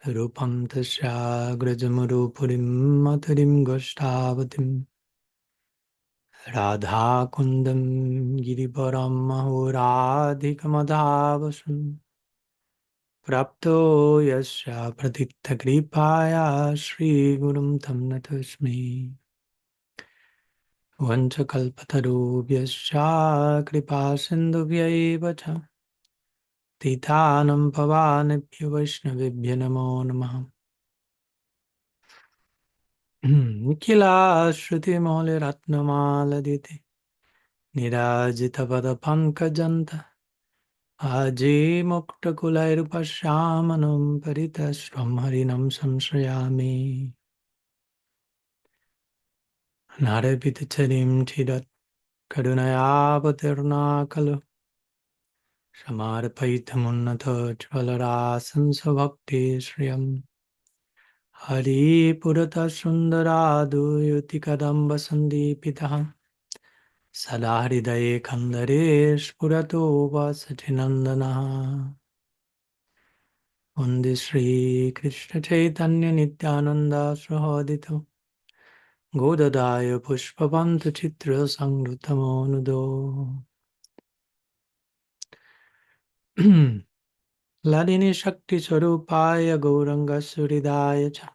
Rupam tasya grajamurupurim maturim goshtavatim Radha kundam giriparam mahoradhikamadhavasam Prapto yasya pratitha kripaya Shri Gurum tam natasmi Vanchakalpatarubhyasya kripa sindhuvyaiva cha Titanam pavanebhyo vaishnavibhyo namo namaha Nikila shruti mole ratnamaladiti Nirajita pada pankajanta Aji mukta kulairupasyamanam Paritashram harinam samshrayami Narepita charim chidat Kadunaya kalu Samarpaitamunnatha Chvalarasam Savakti Shriyam Hari Purata Sundaradu Yuti Kadamba Sandipitaha Sada Hridaye Kandaresh Purato Vasatinandana Undi Shri Krishna Chaitanya Nityananda Srahodito Godadaya Pushpavantu Chitra Sangrutamo Nudo Ladini Shakti Swarupaya Gauranga Suridaya Cha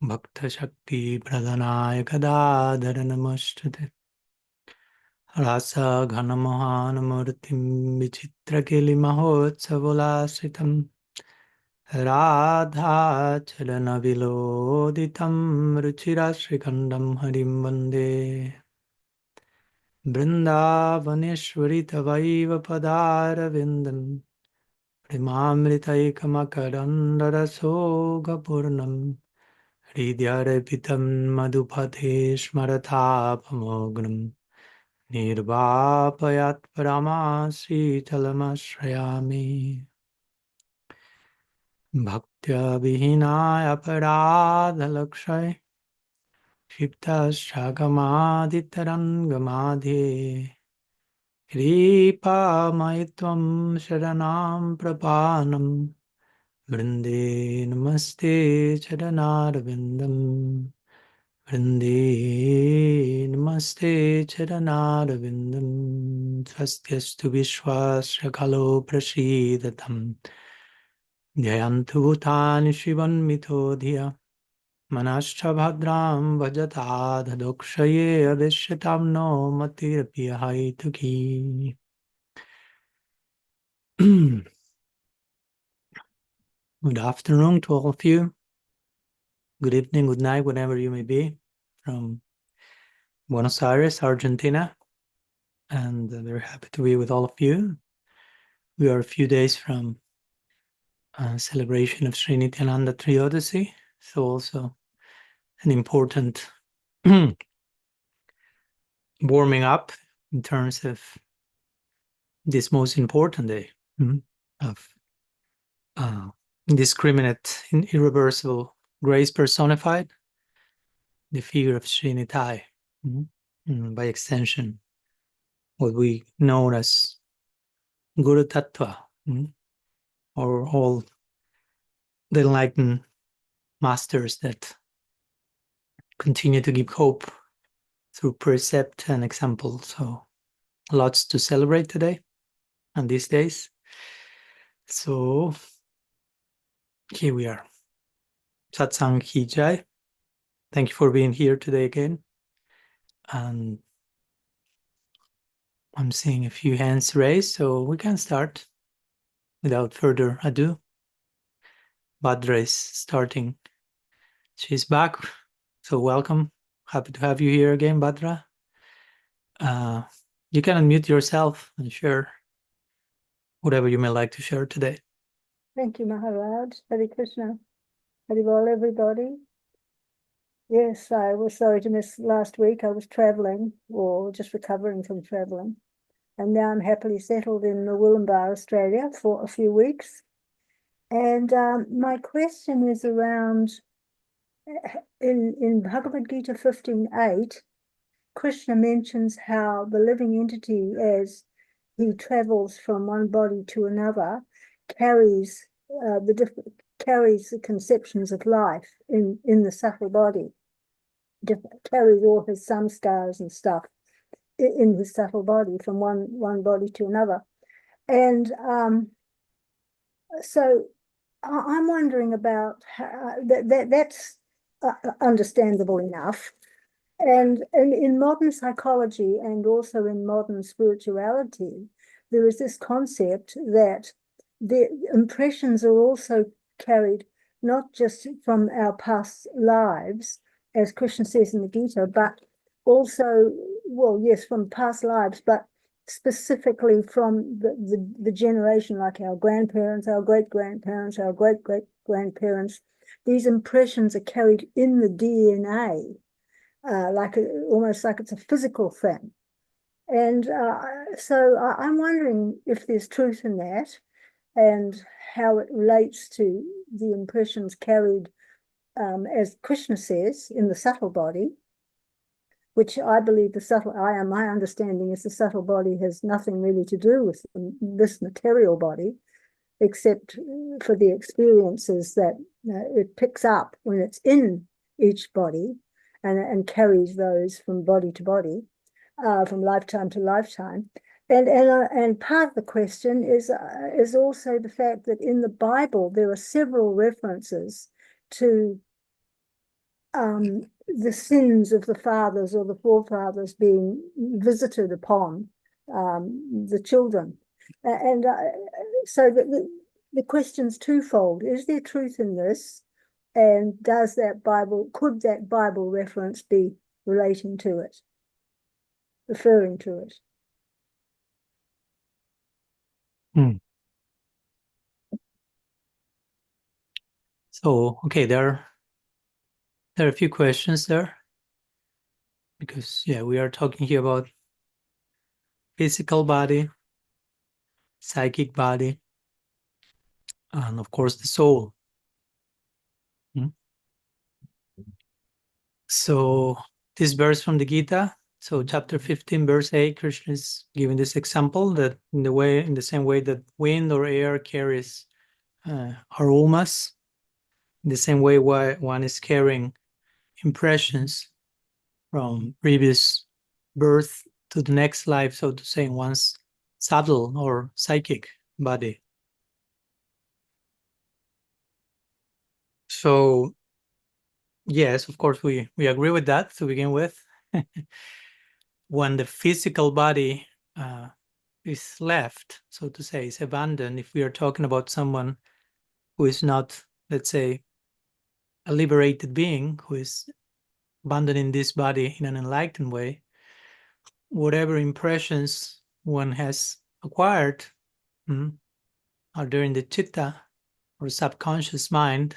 Bhakta Shakti Pradhanaya Kadadara Namastate Rasa Ghanamohan Murtim Vichitra Kili Mahotsavulasitam Radha Chalana Viloditam Ruchira Shrikandam Harim Vande Vrindavaneshwari Tavaiva Padara Vindam Primamritaikamakarandaraso Gapurnam Hridyarapitam Madhupate Smarathapamogram Nirvapayat Paramasi Talamashrayami Bhaktya Vihinaya Paradhalakshay Shikta Shagamaditarangamadhe Kripa Maitvam Sharanam Prapanam Vrinde Namaste Charanarvindam Vrinde Namaste Charanarvindam Swastyastu Vishwasya Kalo Prasidatam Dhyantu Bhutani Shivan Mitodhya Manascha Bhadram Vajata Dhadokshaye Adeshatam No Matirapya Haituki Good afternoon to all of you. Good evening, good night, whenever you may be from Buenos Aires, Argentina. And very happy to be with all of you. We are a few days from celebration of Sri Nityananda Triyodasi, so also an important warming up in terms of this most important day of indiscriminate, irreversible grace personified, the figure of Sri Nitai, by extension, what we know as Guru Tattva, or all the enlightened masters that continue to give hope through precept and example. So lots to celebrate today and these days. So here we are. SATSANG Ki Jai. Thank you for being here today again. And I'm seeing a few hands raised, so we can start without further ado. Bhadra is starting. She's back, so welcome. Happy to have you here again, Bhadra. You can unmute yourself and share whatever you may like to share today. Thank you, Maharaj. Hare Krishna. Haribol, everybody. Yes, I was sorry to miss last week. I was traveling or just recovering from traveling. And now I'm happily settled in Wollongbar, Australia for a few weeks. And my question is around, in Bhagavad Gita 15:8, Krishna mentions how the living entity, as he travels from one body to another, carries carries the conceptions of life in the subtle body, carries all his samskars and stuff in his subtle body from one body to another. And so I'm wondering about how, that's understandable enough. And in modern psychology and also in modern spirituality, there is this concept that the impressions are also carried not just from our past lives, as Krishna says in the Gita, but also, well, yes, from past lives, but specifically from the generation, like our grandparents, our great-grandparents, our great-great-grandparents. These impressions are carried in the DNA, almost like it's a physical thing. And so I'm wondering if there's truth in that and how it relates to the impressions carried, as Krishna says, in the subtle body, which I believe my understanding is the subtle body has nothing really to do with this material body, except for the experiences that it picks up when it's in each body and carries those from body to body, from lifetime to lifetime. And part of the question is also the fact that in the Bible there are several references to the sins of the fathers or the forefathers being visited upon the children. And so the question's twofold. Is there truth in this? And could that Bible reference be relating to it, referring to it? So, okay, there are a few questions there, because we are talking here about physical body, psychic body, and of course the soul. So this verse from the Gita, so chapter 15, verse 8, Krishna is giving this example that in the same way that wind or air carries aromas, in the same way one is carrying impressions from previous birth to the next life, so to say, in one's subtle or psychic body. So yes, of course, we agree with that to begin with. When the physical body is left, so to say, is abandoned, if we are talking about someone who is not, let's say, a liberated being, who is abandoning this body in an enlightened way, whatever impressions one has acquired are there in the chitta or subconscious mind,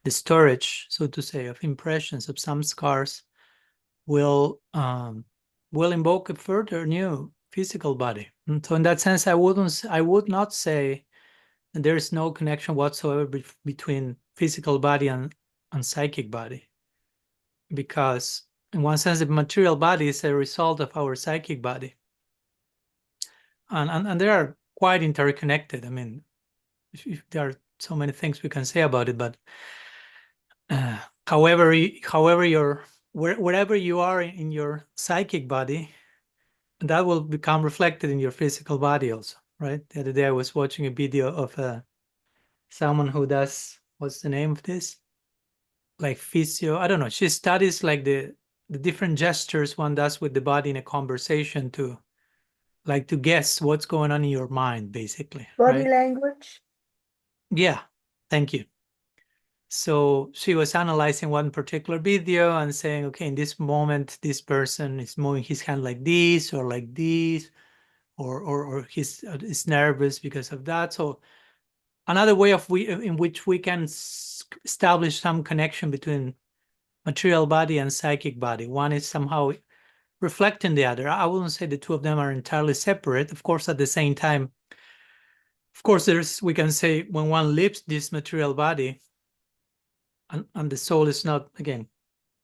the storage, so to say, of impressions, of samskars will invoke a further new physical body. And so in that sense, I would not say that there is no connection whatsoever between physical body and psychic body, because in one sense the material body is a result of our psychic body, and they are quite interconnected. I mean, if there are so many things we can say about it, but wherever you are in your psychic body, that will become reflected in your physical body also, right? The other day I was watching a video of someone who does, what's the name of this? Like physio, I don't know. She studies like the different gestures one does with the body in a conversation to guess what's going on in your mind, basically. Body right? language? Yeah, thank you. So she was analyzing one particular video and saying, okay, in this moment, this person is moving his hand like this or like this, or he's is nervous because of that. So another way in which we can establish some connection between material body and psychic body. One is somehow reflecting the other. I wouldn't say the two of them are entirely separate. Of course, at the same time, of course, we can say when one leaves this material body, and the soul is not, again,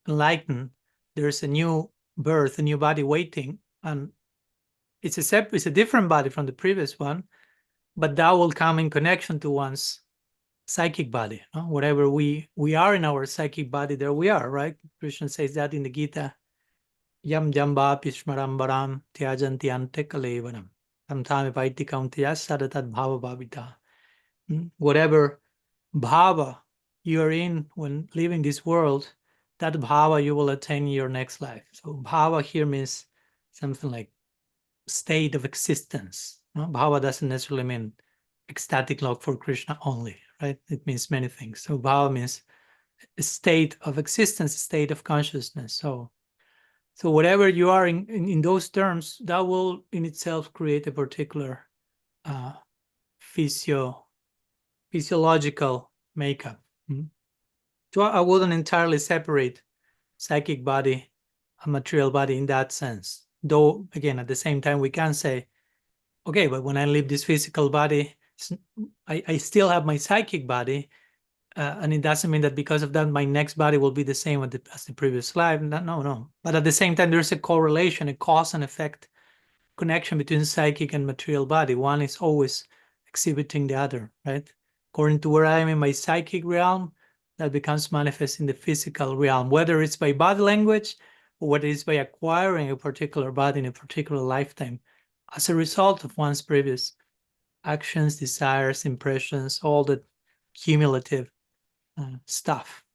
enlightened, there's a new birth, a new body waiting, and it's a different body from the previous one, but that will come in connection to one's psychic body. Whatever we are in our psychic body, there we are, right? Krishna says that in the Gita. Yam jamba pishmarambaram tyajanti ante kalevanam. Samtami paiti kauntiya sadatat bhava bhavita. Whatever bhava you are in when living this world, that bhava you will attain in your next life. So bhava here means something like state of existence. Bhava doesn't necessarily mean ecstatic love for Krishna only, right? It means many things. So bhava means a state of existence, a state of consciousness. So whatever you are in those terms, that will in itself create a particular physiological makeup. So I wouldn't entirely separate psychic body and material body in that sense. Though, again, at the same time, we can say, okay, but when I leave this physical body, I still have my psychic body, and it doesn't mean that because of that, my next body will be the same as the previous life. No. But at the same time, there's a correlation, a cause and effect connection between psychic and material body. One is always exhibiting the other, right? According to where I am in my psychic realm, that becomes manifest in the physical realm, whether it's by body language or whether it's by acquiring a particular body in a particular lifetime as a result of one's previous actions, desires, impressions, all the cumulative stuff.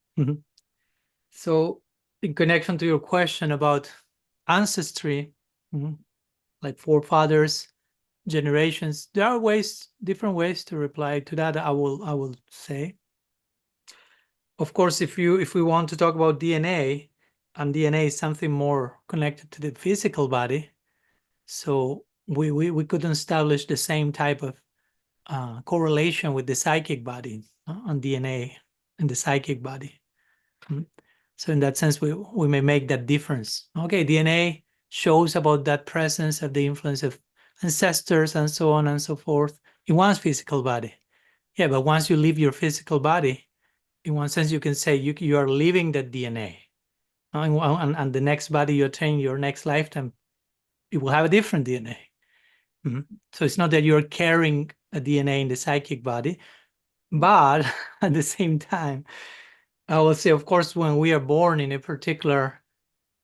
So in connection to your question about ancestry, like forefathers, generations, there are different ways to reply to that. I will say, of course, if we want to talk about DNA, and DNA is something more connected to the physical body, so we couldn't establish the same type of correlation with the psychic body on DNA and the psychic body. So in that sense, we may make that difference. Okay, DNA shows about that presence of the influence of ancestors and so on and so forth in one's physical body. Yeah, but once you leave your physical body, in one sense, you can say you are leaving that DNA. And the next body you attain, your next lifetime, it will have a different DNA. So it's not that you're carrying a DNA in the psychic body, but at the same time, I will say, of course, when we are born in a particular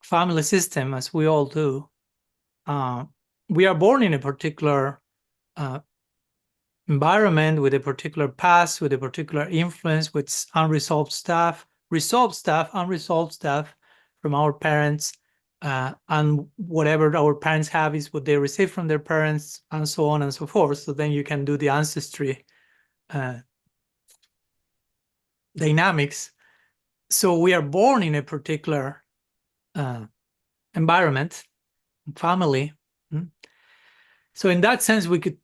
family system, as we all do, we are born in a particular environment with a particular past, with a particular influence, with unresolved stuff, resolved stuff, unresolved stuff from our parents, and whatever our parents have is what they receive from their parents, and so on and so forth. So then you can do the ancestry dynamics. So we are born in a particular environment, family. So in that sense, we could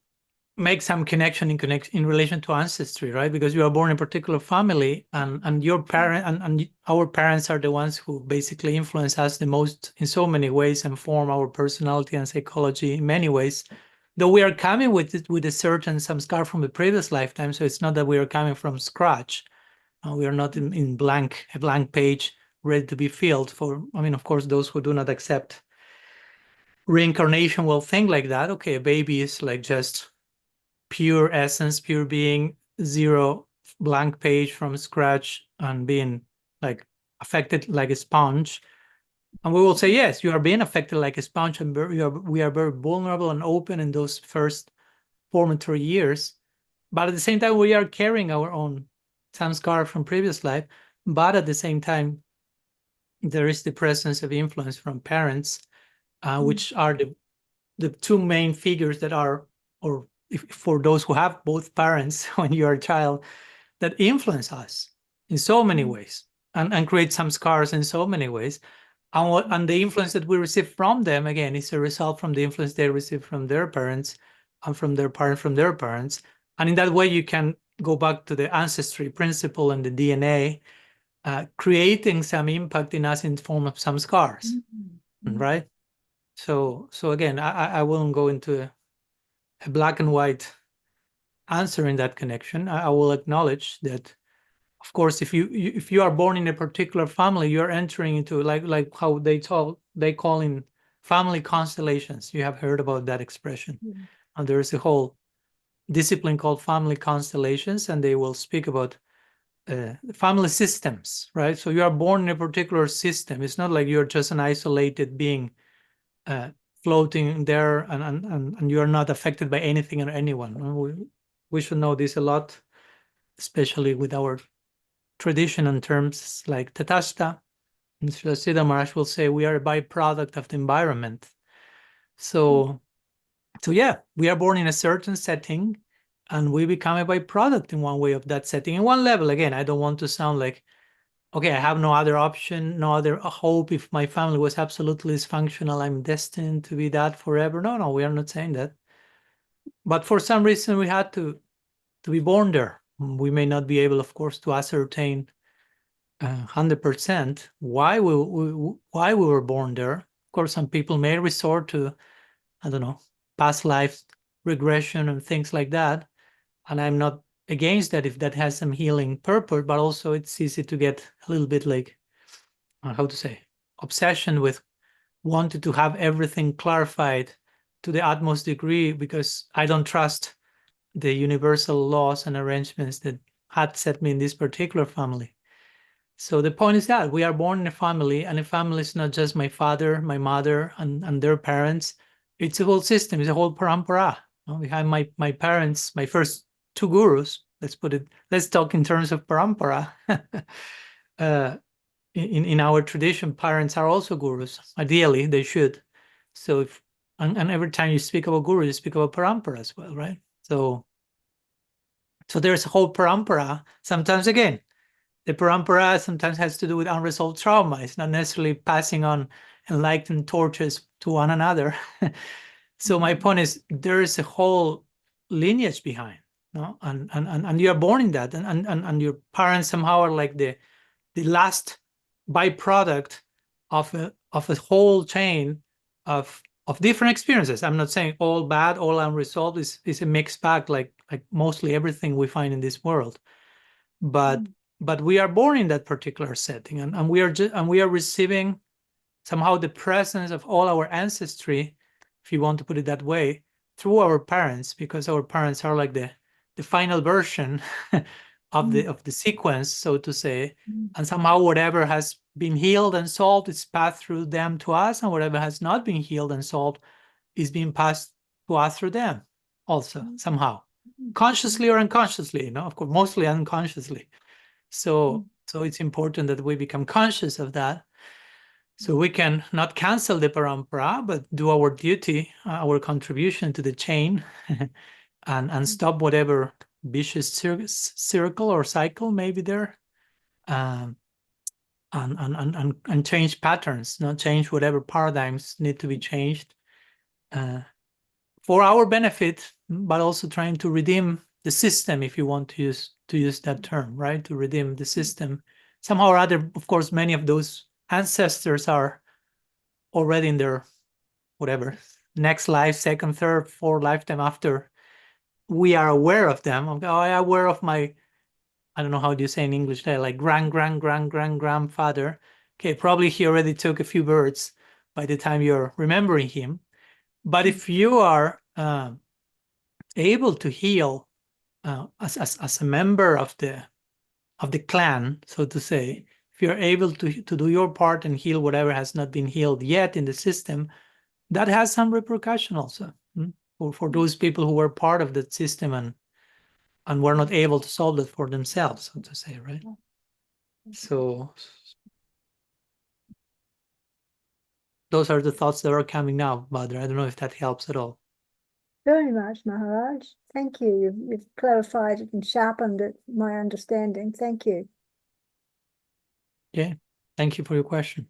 make some connection in relation to ancestry, right? Because you are born in a particular family, and your parent and our parents are the ones who basically influence us the most in so many ways and form our personality and psychology in many ways. Though we are coming with a certain samskar from the previous lifetime, so it's not that we are coming from scratch. We are not in a blank page ready to be filled for. I mean, of course, those who do not accept reincarnation will think like that. Okay, a baby is like just pure essence, pure being, zero blank page from scratch, and being like affected like a sponge. And we will say, yes, you are being affected like a sponge, and we are very vulnerable and open in those first formatory years. But at the same time, we are carrying our own samskara from previous life. But at the same time, there is the presence of influence from parents, which are the two main figures that are, or for those who have both parents when you're a child, that influence us in so many ways and create some scars in so many ways. And the influence that we receive from them, again, is a result from the influence they receive from their parents and from their parents. And in that way, you can go back to the ancestry principle and the DNA, creating some impact in us in the form of some scars, right? So again, I won't go into a black and white answer in that connection. I will acknowledge that, of course, if you are born in a particular family, you're entering into like how they call in family constellations. You have heard about that expression. And there's a whole discipline called family constellations, and they will speak about family systems, right? So you are born in a particular system. It's not like you're just an isolated being floating there and you are not affected by anything or anyone. We should know this a lot, especially with our tradition and terms like Tatashta. And Siddha Maharaj will say we are a byproduct of the environment. So yeah, we are born in a certain setting and we become a byproduct in one way of that setting. In one level, again, I don't want to sound like, okay, I have no other option, no other hope. If my family was absolutely dysfunctional, I'm destined to be that forever. No, we are not saying that. But for some reason, we had to be born there. We may not be able, of course, to ascertain 100% why we were born there. Of course, some people may resort to, I don't know, past life regression and things like that. And I'm not against that if that has some healing purpose, but also it's easy to get a little bit like, how to say, obsession with wanting to have everything clarified to the utmost degree because I don't trust the universal laws and arrangements that had set me in this particular family. So the point is that we are born in a family, and a family is not just my father, my mother, and their parents. It's a whole system. It's a whole parampara. We have my parents, my first two gurus. Let's talk in terms of parampara. In our tradition, parents are also gurus. Ideally, they should. So and every time you speak about guru, you speak about parampara as well, right? So there's a whole parampara. Sometimes, again, the parampara sometimes has to do with unresolved trauma. It's not necessarily passing on enlightened torches to one another. So my point is, there is a whole lineage behind, no? And you are born in that, and your parents somehow are like the last byproduct of a whole chain of different experiences. I'm not saying all bad, all unresolved. Is a mixed bag, like mostly everything we find in this world. But we are born in that particular setting, and we are receiving somehow the presence of all our ancestry, if you want to put it that way, through our parents, because our parents are like the final version of the sequence, so to say. And somehow whatever has been healed and solved is passed through them to us, and whatever has not been healed and solved is being passed to us through them also, somehow, consciously or unconsciously, of course, mostly unconsciously. So it's important that we become conscious of that, so we can not cancel the parampara, but do our duty, our contribution to the chain, and stop whatever vicious circle or cycle may be there, and change patterns, not change whatever paradigms need to be changed for our benefit, but also trying to redeem the system, if you want to use that term, right? To redeem the system somehow or other. Of course, many of those ancestors are already in their whatever next life, second, third, fourth lifetime after we are aware of them. I'm aware of my, I don't know how do you say in English there, like grandfather. Okay, probably he already took a few births by the time you're remembering him. But if you are able to heal as a member of the clan, so to say, if you're able to do your part and heal whatever has not been healed yet in the system, that has some repercussion also for those people who were part of that system and were not able to solve it for themselves, so to say, right? So those are the thoughts that are coming now, Badra. I don't know if that helps at all. Very much, Maharaj. Thank you. You've clarified it and sharpened it, my understanding. Thank you. Yeah, thank you for your question.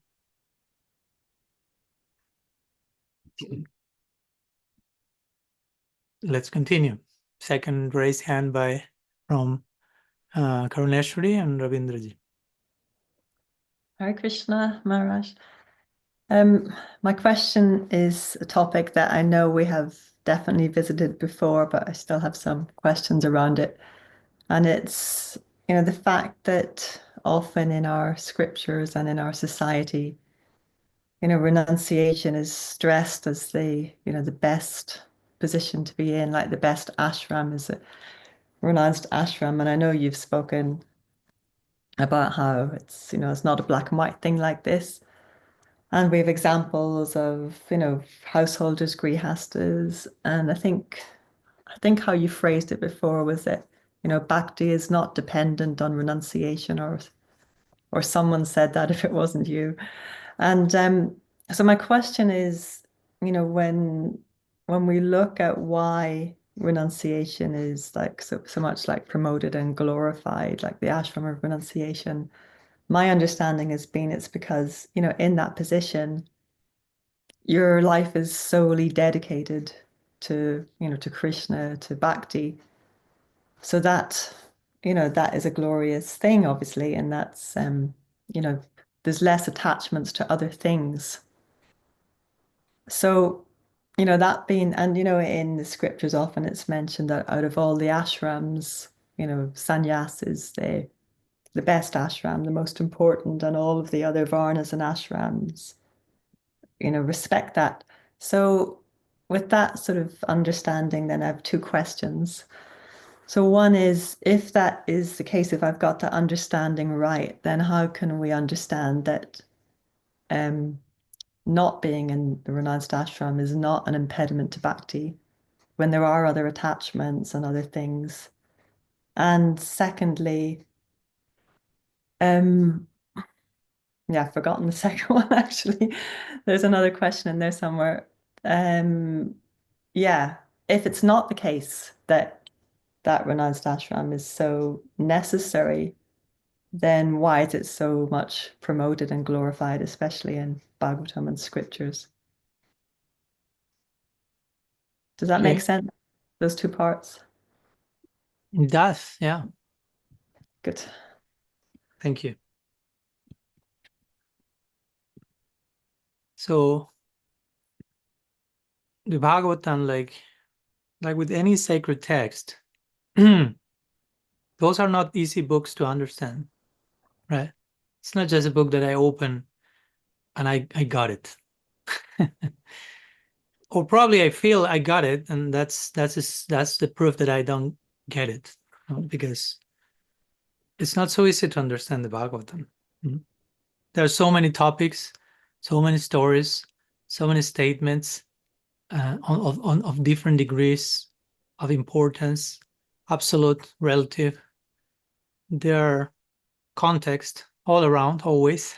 Let's continue. Second raised hand from Karuneshwari and Ravindraji. Hare Krishna, Maharaj. My question is a topic that I know we have definitely visited before, but I still have some questions around it. And it's, the fact that often in our scriptures and in our society, renunciation is stressed as the best position to be in. Like the best ashram is a renounced ashram, and I know you've spoken about how it's, it's not a black and white thing like this. And we have examples of, householders, grihastas, and I think how you phrased it before was that, bhakti is not dependent on renunciation, or someone said that if it wasn't you. And so my question is, when we look at why renunciation is like so much like promoted and glorified, like the ashram of renunciation, my understanding has been it's because, in that position, your life is solely dedicated to, to Krishna, to bhakti. So that, that is a glorious thing, obviously, and that's, there's less attachments to other things. So, that being, and, in the scriptures, often it's mentioned that out of all the ashrams, sannyasa is the best ashram, the most important, and all of the other varnas and ashrams, respect that. So with that sort of understanding, then I have two questions. So one is, if that is the case, if I've got that understanding right, then how can we understand that not being in the renounced ashram is not an impediment to bhakti when there are other attachments and other things? And secondly, yeah, I've forgotten the second one, actually. There's another question in there somewhere. Yeah, if it's not the case that renounced ashram is so necessary, then why is it so much promoted and glorified, especially in Bhagavatam and scriptures? Does that make sense? Those two parts? It does, yeah. Good. Thank you. So the Bhagavatam, like with any sacred text, those are not easy books to understand, right? It's not just a book that I open and I got it. Or probably I feel I got it, and that's the proof that I don't get it, because it's not so easy to understand the Bhagavatam. There are so many topics, so many stories, so many statements of different degrees of importance, absolute, relative. There are context all around, always.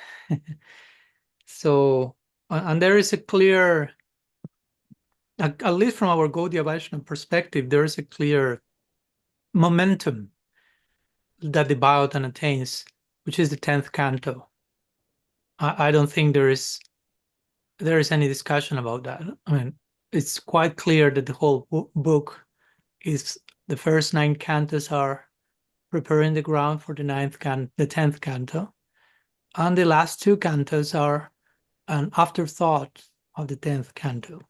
So, and there is a clear, at least from our Gaudiya Vaishnava perspective, there is a clear momentum that the Bhagavatam attains, which is the 10th canto. I don't think there is any discussion about that. I mean, it's quite clear that the whole book is, the first 9 cantos are preparing the ground for the 10th canto, and the last 2 cantos are an afterthought of the 10th canto.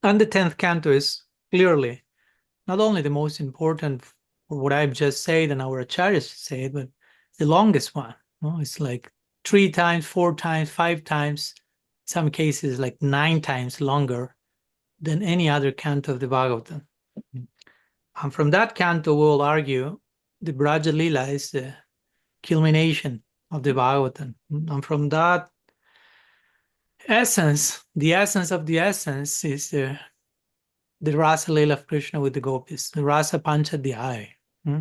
And the 10th canto is clearly not only the most important for what I've just said and our acharyas said, but the longest one. It's like 3 times, 4 times, 5 times, some cases like 9 times longer than any other canto of the Bhagavatam. And from that canto, we'll argue the Braja Lila is the culmination of the Bhagavatam. And from that essence, the essence of the essence is the Rasa Lila of Krishna with the gopis, the Rasa Panchadhyaya.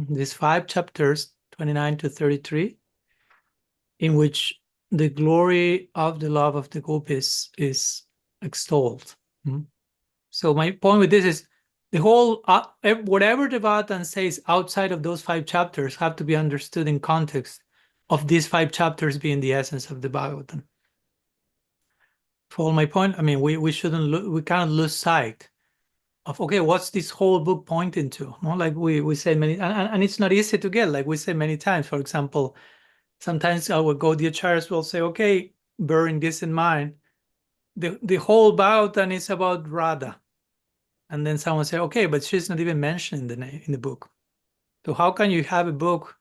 These 5 chapters, 29 to 33, in which the glory of the love of the gopis is extolled. So my point with this is, the whole, whatever the Bhagavatam says outside of those 5 chapters have to be understood in context of these 5 chapters being the essence of the Bhagavatam. For all my point, I mean, we cannot lose sight of, okay, what's this whole book pointing to? Like we say many, and it's not easy to get, like we say many times. For example, sometimes our Gaudiya acharyas will say, okay, bearing this in mind, the whole Bhagavatam is about Radha. And then someone say, okay, but she's not even mentioned in the book. So how can you have a book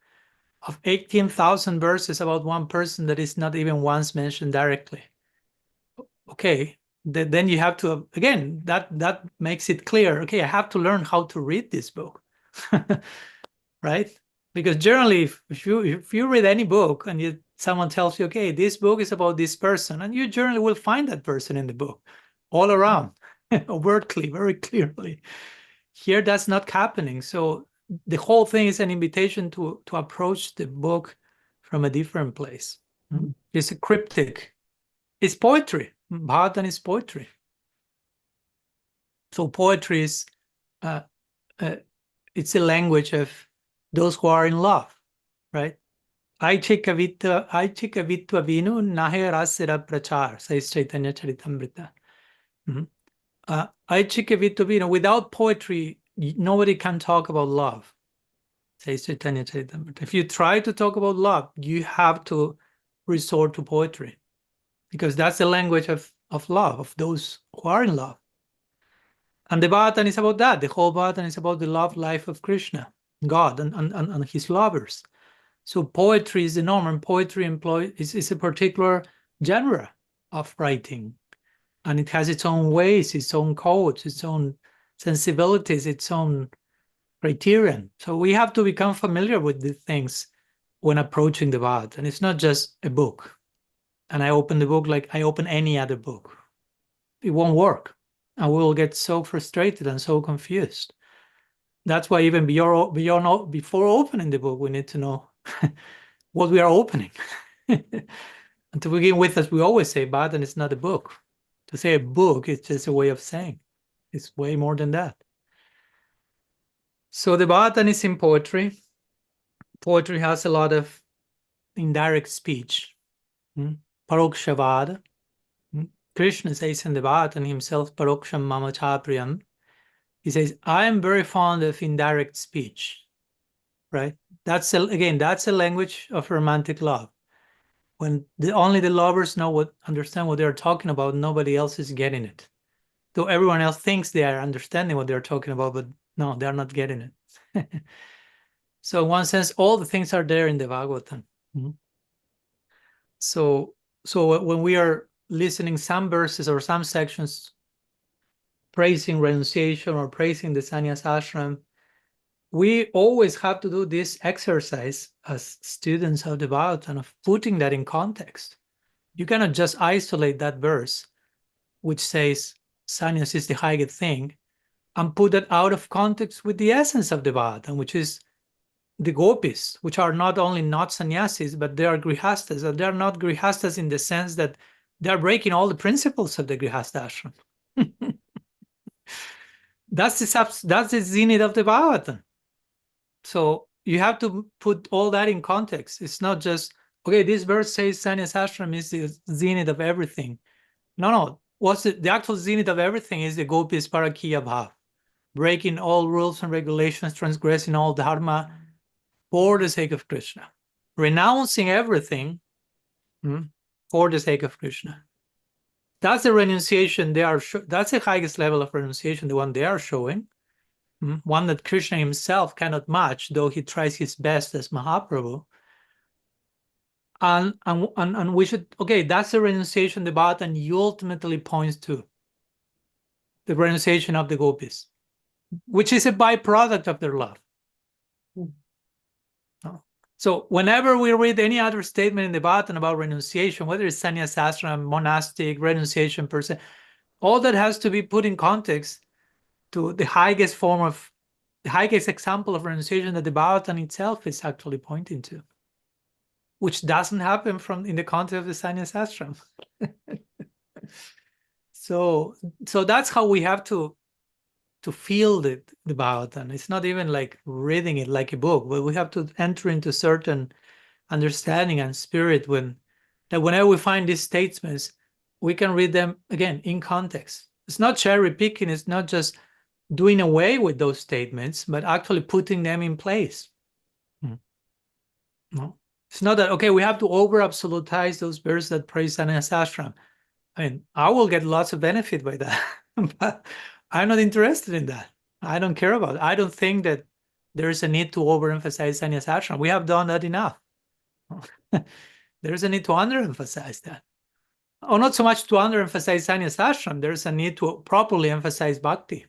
of 18,000 verses about one person that is not even once mentioned directly? Okay, then you have to, again, that makes it clear, okay, I have to learn how to read this book. Right? Because generally, if you read any book and someone tells you, okay, this book is about this person, and you generally will find that person in the book all around, overtly, very clearly. Here, that's not happening. So the whole thing is an invitation to approach the book from a different place. It's a cryptic. It's poetry. Bhagavatam is poetry. So poetry is it's a language of those who are in love, right? Aichika vitva vinu nahe rasira prachar, says Caitanya-candramrita. Aichika vitva vinu, without poetry, nobody can talk about love, says Caitanya-candramrita. If you try to talk about love, you have to resort to poetry, because that's the language of love, of those who are in love. And the Bhagavatam is about that. The whole Bhagavatam is about the love life of Krishna, God, and his lovers. So poetry is the norm, and poetry is a particular genre of writing. And it has its own ways, its own codes, its own sensibilities, its own criterion. So we have to become familiar with these things when approaching the Bhagavatam. And it's not just a book. And I open the book like I open any other book. It won't work. And we will get so frustrated and so confused. That's why even before opening the book, we need to know what we are opening. And to begin with, as we always say, Bhagavatam is not a book. To say a book is just a way of saying. It's way more than that. So the Bhagavatam is in poetry. Poetry has a lot of indirect speech. Parokshavad. Krishna says in the Bhagavatam himself, Paroksham mama chapriyam. He says, I am very fond of indirect speech, right? That's a language of romantic love. When only the lovers understand what they're talking about, nobody else is getting it. Though everyone else thinks they are understanding what they're talking about, but no, they're not getting it. So in one sense, all the things are there in the Bhagavatam. So when we are listening some verses or some sections praising renunciation or praising the sannyasa ashram, we always have to do this exercise as students of the Bhagavatam of putting that in context. You cannot just isolate that verse, which says sannyas is the highest thing, and put that out of context with the essence of the Bhagavatam, which is the gopis, which are not only not sannyasis, but they are grihastas. And they are not grihastas in the sense that they are breaking all the principles of the grihasta ashram. That's the zenith of the Bhagavatam. So you have to put all that in context. It's not just, okay, this verse says sannyasa ashram is the zenith of everything. No. What's the actual zenith of everything is the gopis parakiya bhav, breaking all rules and regulations, transgressing all dharma for the sake of Krishna, renouncing everything for the sake of Krishna. That's the renunciation they are. That's the highest level of renunciation, the one they are showing, one that Krishna himself cannot match, though he tries his best as Mahaprabhu. And we should, okay, that's the renunciation the Bhagavatam ultimately points to, the renunciation of the gopis, which is a byproduct of their love. So whenever we read any other statement in the Bhagavatam about renunciation, whether it's sannyasa ashram, monastic, renunciation per se, all that has to be put in context to the highest example of renunciation that the Bhagavatam itself is actually pointing to, which doesn't happen in the context of the sannyasa ashram. So that's how we have to feel the Bhagavatam. It's not even like reading it like a book, but we have to enter into certain understanding and spirit that whenever we find these statements, we can read them again in context. It's not cherry picking, it's not just doing away with those statements, but actually putting them in place. No, it's not that, okay, we have to over absolutize those verses that praise sannyasa ashram. I mean, I will get lots of benefit by that, but I'm not interested in that. I don't care about it. I don't think that there is a need to overemphasize sannyasa ashram. We have done that enough. There is a need to underemphasize that. or not so much to underemphasize sannyasa ashram, there's a need to properly emphasize bhakti.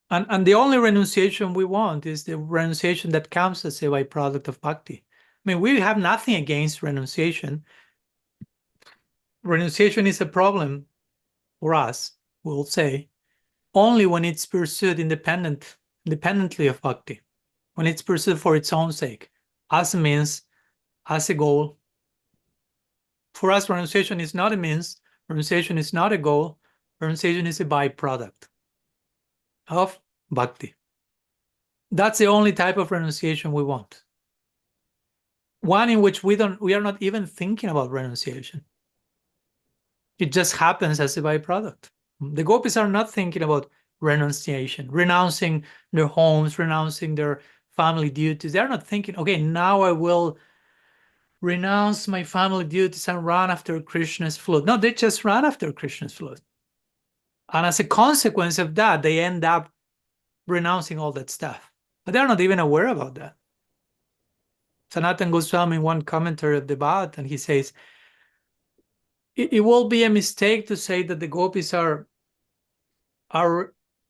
And the only renunciation we want is the renunciation that comes as a byproduct of bhakti. I mean, we have nothing against renunciation. Renunciation is a problem for us, we'll say, only when it's pursued independently of bhakti, when it's pursued for its own sake, as a means, as a goal. For us, renunciation is not a means, renunciation is not a goal, renunciation is a byproduct of bhakti. That's the only type of renunciation we want. One in which we are not even thinking about renunciation. It just happens as a byproduct. The gopis are not thinking about renunciation, renouncing their homes, renouncing their family duties. They're not thinking, okay, now I will renounce my family duties and run after Krishna's flood. No, they just run after Krishna's flood. And as a consequence of that, they end up renouncing all that stuff. But they're not even aware about that. Sanatana Goswami in one commentary of the Bhagavad, and he says, it will be a mistake to say that the gopis are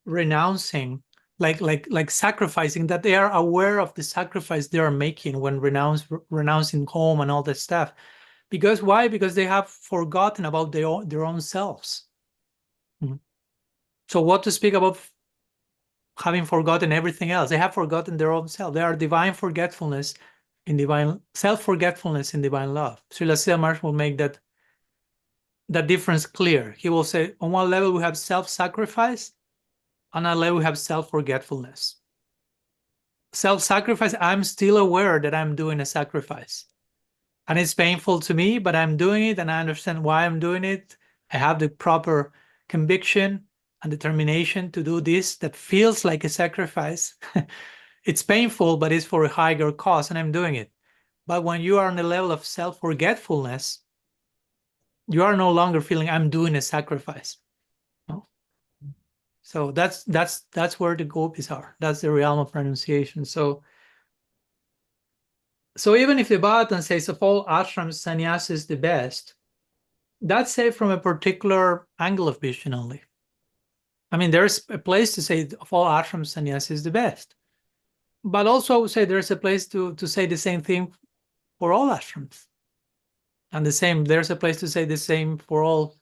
renouncing, like sacrificing, that they are aware of the sacrifice they are making when renouncing home and all that stuff. Because why? Because they have forgotten about their own selves. So what to speak about having forgotten everything else? They have forgotten their own self. They are divine forgetfulness in divine self-forgetfulness in divine love. Srila Sridhar Maharaj will make that difference clear. He will say, on one level we have self-sacrifice, on another level we have self-forgetfulness. Self-sacrifice, I'm still aware that I'm doing a sacrifice. And it's painful to me, but I'm doing it and I understand why I'm doing it. I have the proper conviction and determination to do this that feels like a sacrifice. It's painful, but it's for a higher cause, and I'm doing it. But when you are on the level of self-forgetfulness, you are no longer feeling I'm doing a sacrifice. No? So that's where the gopis are. That's the realm of renunciation. So even if the Bhagavatam says of all ashrams, sannyasa is the best, that's said from a particular angle of vision only. I mean, there's a place to say of all ashrams, sannyasa is the best. But also I would say there's a place to say the same thing for all ashrams. And there's a place to say the same for all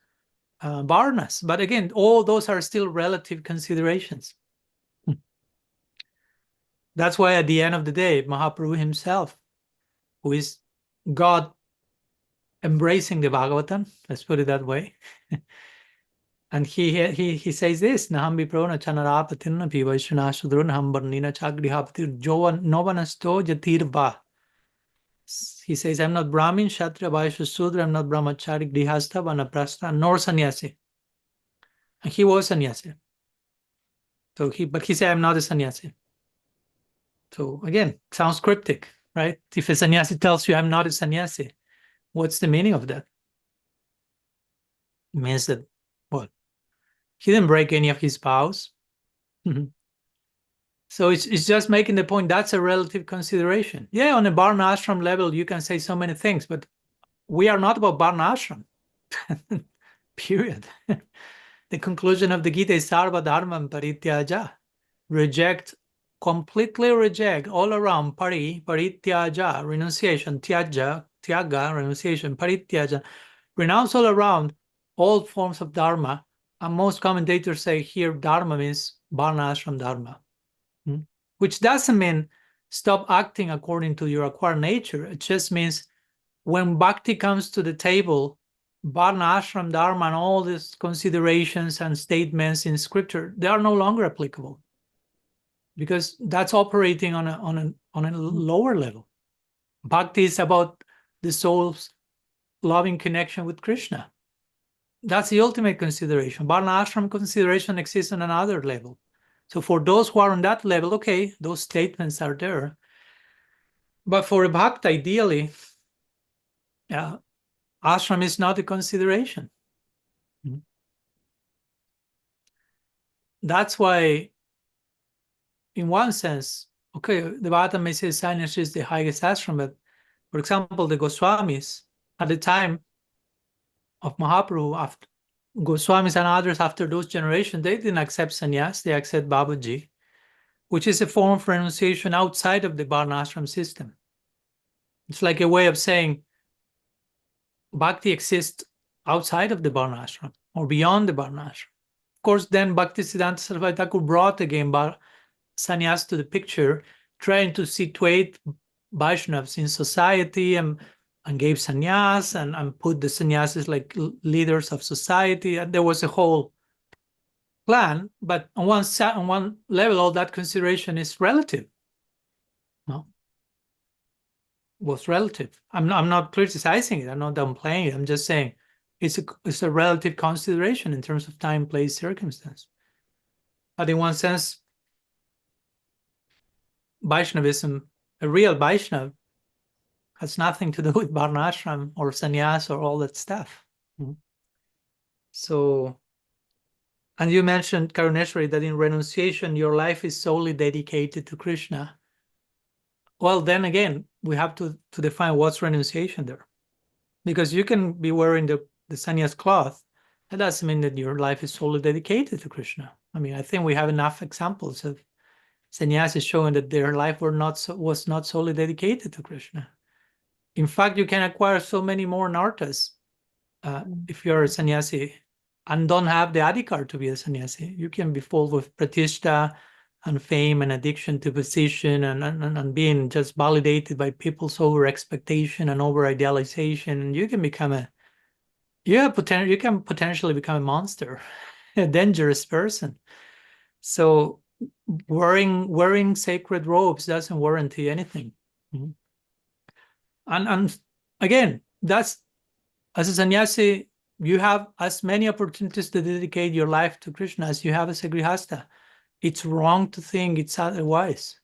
varnas. But again, all those are still relative considerations. That's why at the end of the day, Mahaprabhu himself, who is God embracing the Bhagavatam, let's put it that way, and he says this, Naham viprona chanarapatirna pivaishana sudrunham varnina chagrihapatir novanasto jatirva. He says, I'm not Brahmin, Kshatriya, Vaishya, Sudra, I'm not Brahmachari, Grihastha, Vanaprastha, nor sannyasi. And he was sannyasi. But he said, I'm not a sannyasi. So again, sounds cryptic, right? If a sannyasi tells you, I'm not a sannyasi, what's the meaning of that? It means that, what? He didn't break any of his vows. So it's just making the point, that's a relative consideration. Yeah, on a Varna ashram level, you can say so many things, but we are not about Varna ashram. Period. The conclusion of the Gita is sarva dharmam parityaja. Completely reject all around parityaja, renunciation, tyaga, renunciation, parityaja. Renounce all around all forms of dharma. And most commentators say here dharma means Varna ashram dharma. Which doesn't mean stop acting according to your acquired nature. It just means when bhakti comes to the table, Varna ashram dharma and all these considerations and statements in scripture, they are no longer applicable because that's operating on a lower level. Bhakti is about the soul's loving connection with Krishna. That's the ultimate consideration. Varna ashram consideration exists on another level. So for those who are on that level, okay, those statements are there. But for a bhakta, ideally, ashram is not a consideration. That's why, in one sense, okay, the Bhagavatam may say sannyasa is the highest ashram, but for example, the Goswamis at the time of Mahaprabhu, after Goswamis and others after those generations, they didn't accept sannyas, they accept Babaji, which is a form of renunciation outside of the Varna ashram system. It's like a way of saying bhakti exists outside of the Varna ashram or beyond the Varna ashram. Of course, then Bhaktisiddhanta Saraswati Thakur brought again sannyas to the picture, trying to situate Vaishnavas in society and gave sannyas and put the sannyasis like leaders of society. And there was a whole plan, but on one level, all that consideration is relative. No, was relative. I'm not criticizing it. I'm not downplaying it. I'm just saying it's a relative consideration in terms of time, place, circumstance. But in one sense, Vaishnavism, a real Vaishnav, has nothing to do with Varna ashram or sannyas or all that stuff. So, and you mentioned, Karuneshwari, that in renunciation, your life is solely dedicated to Krishna. Well, then again, we have to define what's renunciation there. Because you can be wearing the sannyas cloth. That doesn't mean that your life is solely dedicated to Krishna. I mean, I think we have enough examples of sannyasis showing that their life was not solely dedicated to Krishna. In fact, you can acquire so many more nartas if you're a sannyasi and don't have the adhikar to be a sannyasi. You can be full with pratishta and fame and addiction to position and being just validated by people's over expectation and over idealization. And you can become you can potentially become a monster, a dangerous person. So wearing sacred robes doesn't warranty anything. And again, that's, as a sannyasi, you have as many opportunities to dedicate your life to Krishna as you have as a grihasta. It's wrong to think it's otherwise.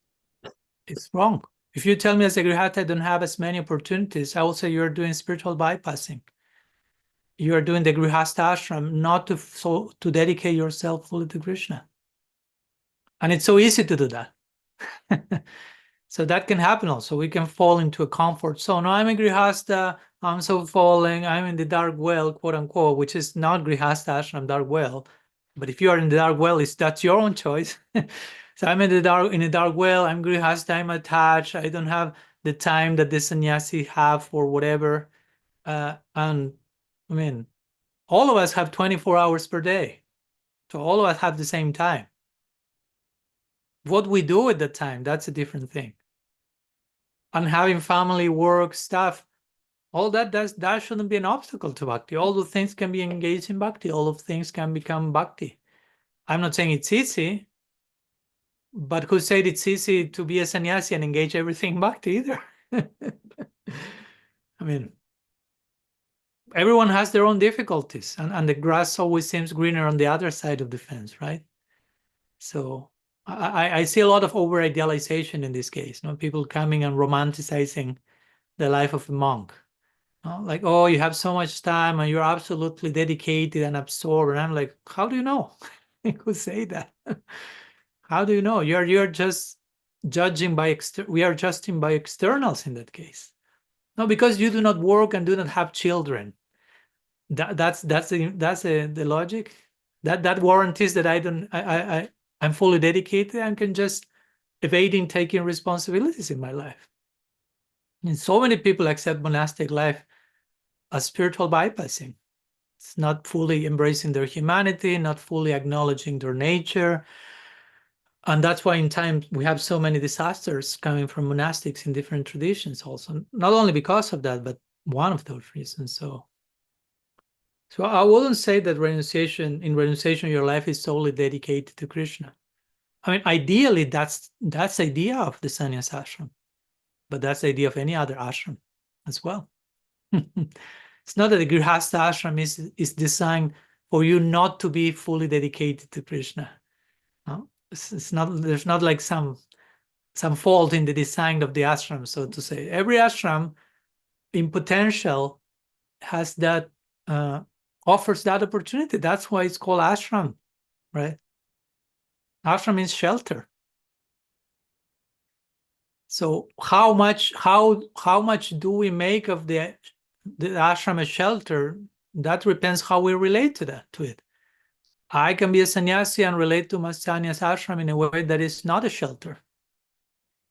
It's wrong. If you tell me as a grihasta I don't have as many opportunities, I will say you're doing spiritual bypassing. You are doing the grihasta ashram not to dedicate yourself fully to Krishna. And it's so easy to do that. So that can happen also. We can fall into a comfort zone. No, I'm a grihasta, I'm so falling, I'm in the dark well, quote unquote, which is not grihasta ashram, dark well. But if you are in the dark well, that's your own choice. So I'm in a dark well, I'm grihasta, I'm attached, I don't have the time that the sannyasi have for whatever. And I mean, all of us have 24 hours per day. So all of us have the same time. What we do at that time, that's a different thing. And having family, work, stuff, all that shouldn't be an obstacle to bhakti. All the things can be engaged in bhakti. All of things can become bhakti. I'm not saying it's easy, but who said it's easy to be a sannyasi and engage everything in bhakti either? I mean, everyone has their own difficulties, and the grass always seems greener on the other side of the fence, right? So I see a lot of over-idealization in this case. People coming and romanticizing the life of a monk. Like, oh, you have so much time and you're absolutely dedicated and absorbed. And I'm like, how do you know? Who say that? How do you know? You're just judging by we are judging by externals in that case. No, because you do not work and do not have children. That's the logic. That warranties that I'm fully dedicated and can just evading taking responsibilities in my life. And so many people accept monastic life as spiritual bypassing. It's not fully embracing their humanity, not fully acknowledging their nature. And that's why in time we have so many disasters coming from monastics in different traditions also. Not only because of that, but one of those reasons. So I wouldn't say that in renunciation, your life is solely dedicated to Krishna. I mean, ideally, that's the idea of the sannyas ashram, but that's the idea of any other ashram as well. It's not that the grihasta ashram is designed for you not to be fully dedicated to Krishna. No? It's not. There's not like some fault in the design of the ashram, so to say. Every ashram, in potential, has that offers that opportunity. That's why it's called ashram, right? Ashram means shelter. So how much do we make of the the ashram a shelter, that depends how we relate to it. I can be a sannyasi and relate to my sannyas ashram in a way that is not a shelter,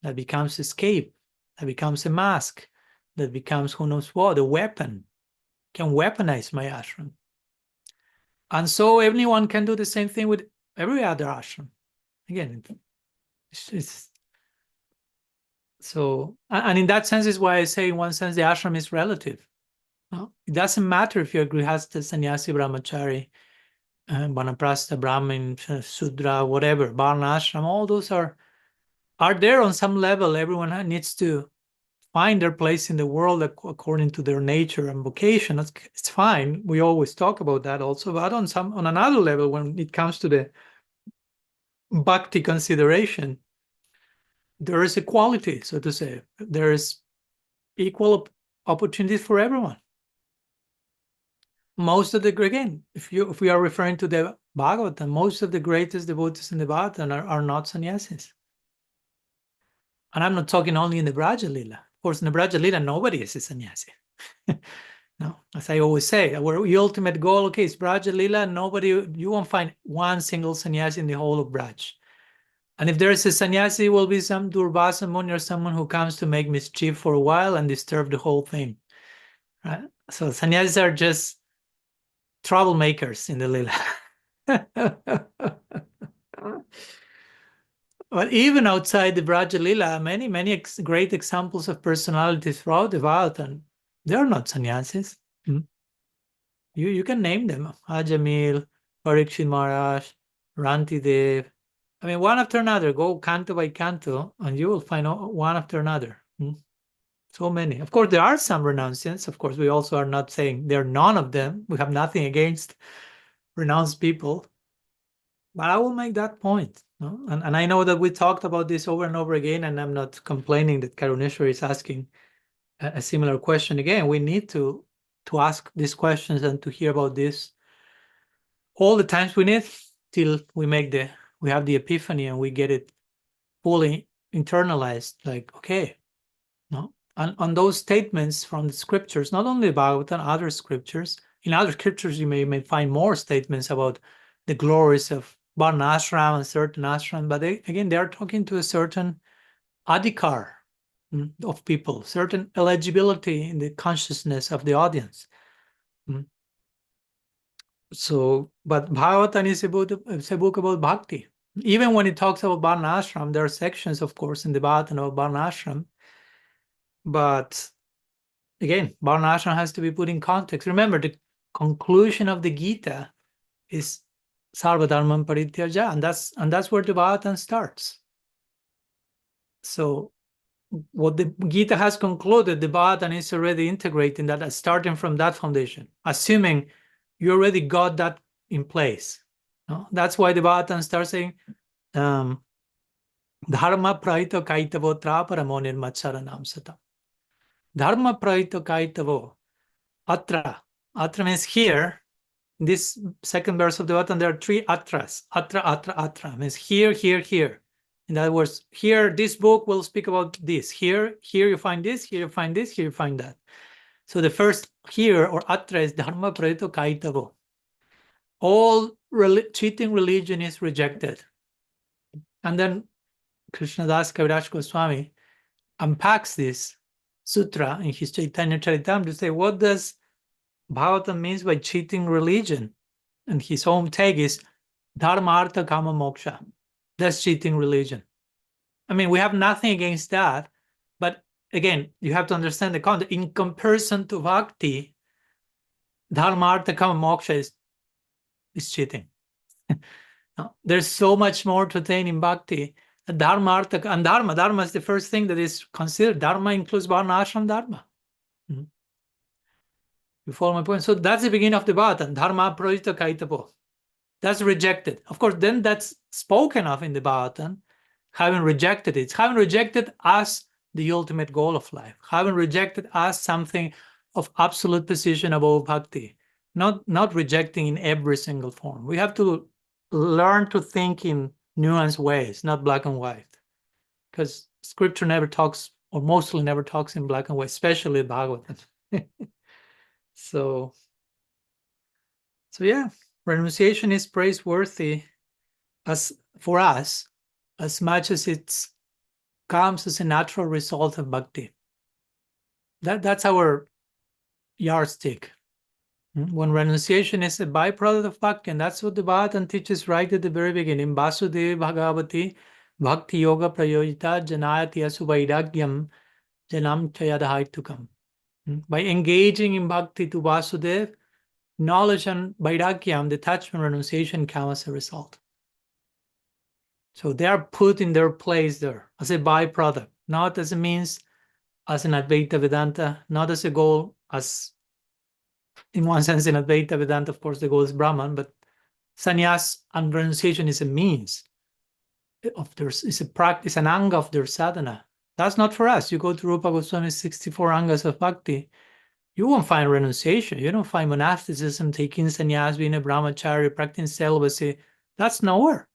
that becomes escape, that becomes a mask, that becomes who knows what, a weapon, can weaponize my ashram. And so everyone can do the same thing with every other ashram. Again, it's so, and in that sense is why I say in one sense the ashram is relative. It doesn't matter if you're a grihastha, sannyasi, brahmachari, vanaprastha, brahmin, sudra, whatever, varna, ashram, all those are there on some level. Everyone needs to find their place in the world according to their nature and vocation. It's fine. We always talk about that also, but on another level, when it comes to the bhakti consideration, there is equality, so to say. There is equal opportunities for everyone. Most of the, again, if we are referring to the Bhagavatam, most of the greatest devotees in the Bhagavatam are not sannyasis. And I'm not talking only in the Braja Lila. Of course, in the Braja Lila, nobody is a sannyasi. No, as I always say, our ultimate goal, okay, is Braja Lila. You won't find one single sannyasi in the whole of Braj. And if there is a sannyasi, it will be some Durvasa Muni or someone who comes to make mischief for a while and disturb the whole thing. Right? So sannyasis are just troublemakers in the Lila. But even outside the Braja Lila, many great examples of personalities throughout the Bhagavatam, they are not sannyasis. You can name them: Ajamil, Parikshit Maharaj, Rantidev. I mean, one after another. Go canto by canto, and you will find one after another. So many. Of course, there are some renunciants. Of course, we also are not saying there are none of them. We have nothing against renounced people. But I will make that point. No? And I know that we talked about this over and over again, and I'm not complaining that Karuneshwar is asking a similar question again. We need to ask these questions and to hear about this all the times we need till we have the epiphany and we get it fully internalized. Like, okay, no. And on those statements from the scriptures, not only Bhagavatam, other scriptures. In other scriptures, you may find more statements about the glories of Varna ashram and certain ashram, but they are talking to a certain adhikar of people, certain eligibility in the consciousness of the audience. So, but Bhagavatam is a book about bhakti. Even when it talks about Varna ashram, there are sections, of course, in the Bhagavatam about Varna ashram. But again, Varna ashram has to be put in context. Remember, the conclusion of the Gita is Sarva Dharmam Parityaja, and that's where the Bhagavatam starts. So what the Gita has concluded, the Bhagavatam is already integrating that, starting from that foundation, assuming you already got that in place. No? That's why the Bhagavatam starts saying, Dharma praito kaitavo traparamo nirmacharanam satam. Dharma praito kaitavo atra. Atra means here. This second verse of the Bhagavatam, there are three atras. Atra means here, here, here. In other words, here, this book will speak about this. Here you find this, here you find this, here you find that. So the first here, or atra, is dharma praito kaitavo. All cheating religion is rejected. And then Krishnadas Kaviraj Goswami unpacks this sutra in his Caitanya-candramrita to say, what does Bhagavatam means by cheating religion? And his own take is dharma, artha, kama, moksha. That's cheating religion. I mean, we have nothing against that, but again, you have to understand the context. In comparison to bhakti, dharma, artha, kama, moksha is cheating. No, there's so much more to attain in bhakti. Dharma, artha, and dharma is the first thing that is considered. Dharma includes varna, ashram, dharma. You follow my point? So that's the beginning of the Bhagavatam. Dharma projita kaitavo. That's rejected. Of course, then that's spoken of in the Bhagavatam, having rejected it. It's having rejected as the ultimate goal of life, having rejected as something of absolute position above bhakti, not rejecting in every single form. We have to learn to think in nuanced ways, not black and white, because scripture never talks, or mostly never talks in black and white, especially Bhagavatam. So yeah, renunciation is praiseworthy as for us, as much as it comes as a natural result of bhakti. That's our yardstick. When renunciation is a byproduct of bhakti, and that's what the Bhagavatam teaches right at the very beginning. Vasudeva Bhagavati Bhakti Yoga Prayojita Janayati Asuvairagyam Janam Chayadhaitukam. By engaging in bhakti to Vasudeva, knowledge and vairagyam, detachment, renunciation, come as a result. So they are put in their place there as a byproduct, not as a means, as an Advaita Vedanta, not as a goal, as in one sense in Advaita Vedanta, of course, the goal is Brahman, but sannyas and renunciation is a means of their, is a practice, an anga of their sadhana. That's not for us. You go to Rupa Goswami's 64 angas of bhakti, you won't find renunciation. You don't find monasticism, taking sannyas, being a brahmachari, practicing celibacy. That's nowhere.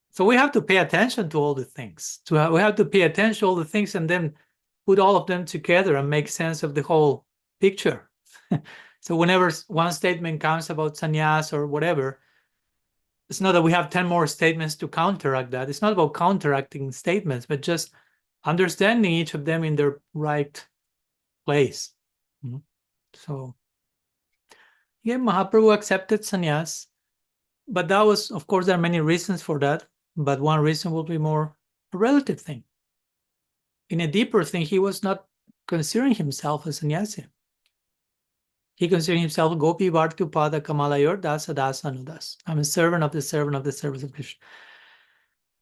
So we have to pay attention to all the things. We have to pay attention to all the things and then put all of them together and make sense of the whole picture. So whenever one statement comes about sannyas or whatever, it's not that we have 10 more statements to counteract that. It's not about counteracting statements, but just understanding each of them in their right place. So, yeah, Mahaprabhu accepted sannyas, but that was, of course, there are many reasons for that, but one reason will be more a relative thing. In a deeper thing, he was not considering himself a sannyasi. He considered himself Gopi Vartu Pada Kamalayor Dasa Dasa Anudas. I'm a servant of the servants of Krishna.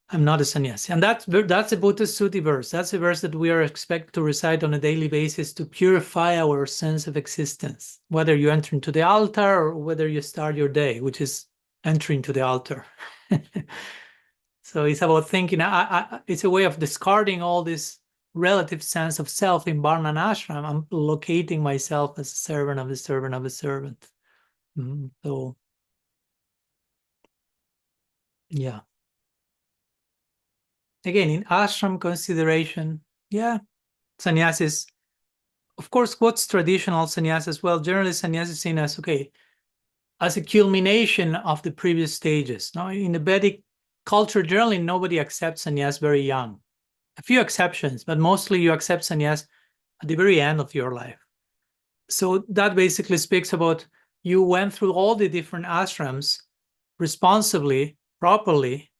I'm not a sannyasi. And that's a Buddha Suti verse. That's a verse that we are expected to recite on a daily basis to purify our sense of existence, whether you enter into the altar or whether you start your day, which is entering to the altar. So it's about thinking, it's a way of discarding all this relative sense of self in Varna and ashram. I'm locating myself as a servant of the servant of a servant. So, yeah. Again, in ashram consideration, yeah, sannyasis, of course, what's traditional sannyas? Well, generally sannyas is seen as, okay, as a culmination of the previous stages. Now, in the Vedic culture, generally, nobody accepts sannyas very young. A few exceptions, but mostly you accept sannyas at the very end of your life. So that basically speaks about you went through all the different ashrams responsibly, properly,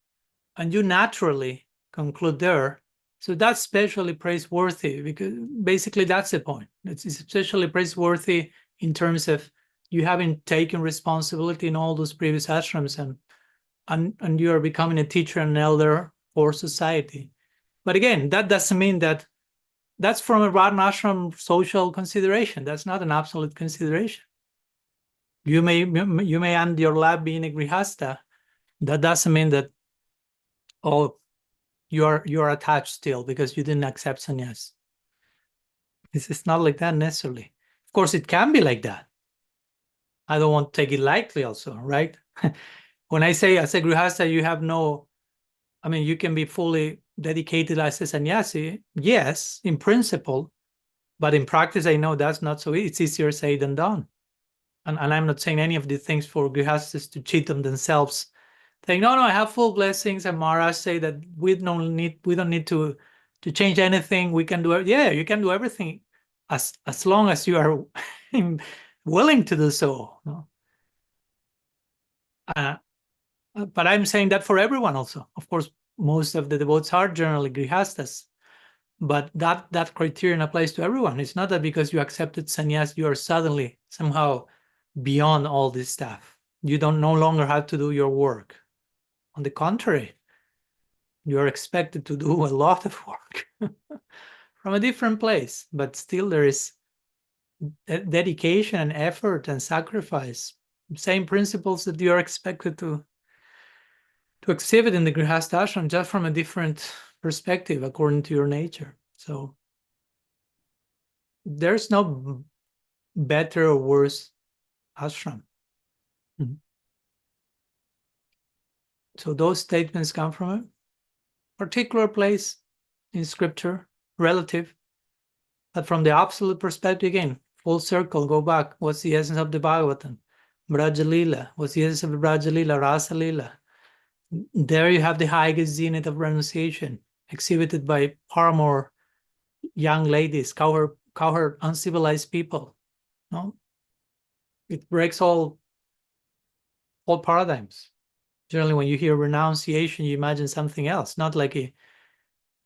and you naturally conclude there. So that's especially praiseworthy because basically that's the point. It's especially praiseworthy in terms of you having taken responsibility in all those previous ashrams and you are becoming a teacher and an elder for society. But again, that doesn't mean that that's from a Varnashram social consideration. That's not an absolute consideration. You may end your life being a grihasta. That doesn't mean that, oh, you're attached still because you didn't accept sannyas. It's not like that necessarily. Of course, it can be like that. I don't want to take it lightly also, right? When I say as a grihasta, you have no, I mean, you can be fully dedicated as a sannyasi. Yes, in principle, but in practice, I know that's not so easy. It's easier said than done. And I'm not saying any of the things for grihastas to cheat on themselves, saying, no, I have full blessings. And Maharaj say that we don't need to change anything. We can do it. Yeah, you can do everything as long as you are willing to do so. No? But I'm saying that for everyone also. Of course, most of the devotees are generally grihastas, but that criterion applies to everyone. It's not that because you accepted sannyas, you are suddenly somehow beyond all this stuff. You don't no longer have to do your work. On the contrary, you are expected to do a lot of work from a different place, but still there is dedication and effort and sacrifice. Same principles that you are expected to exhibit in the Grihastha ashram, just from a different perspective according to your nature. So there's no better or worse ashram. So those statements come from a particular place in scripture, relative, But from the absolute perspective, again, full circle, go back. What's the essence of the Bhagavatam? Brajalila. What's the essence of the Brajalila? Rasalila. There you have the highest zenith of renunciation, exhibited by far more young ladies, cowherd uncivilized people. No? It breaks all paradigms. Generally, when you hear renunciation, you imagine something else, not like an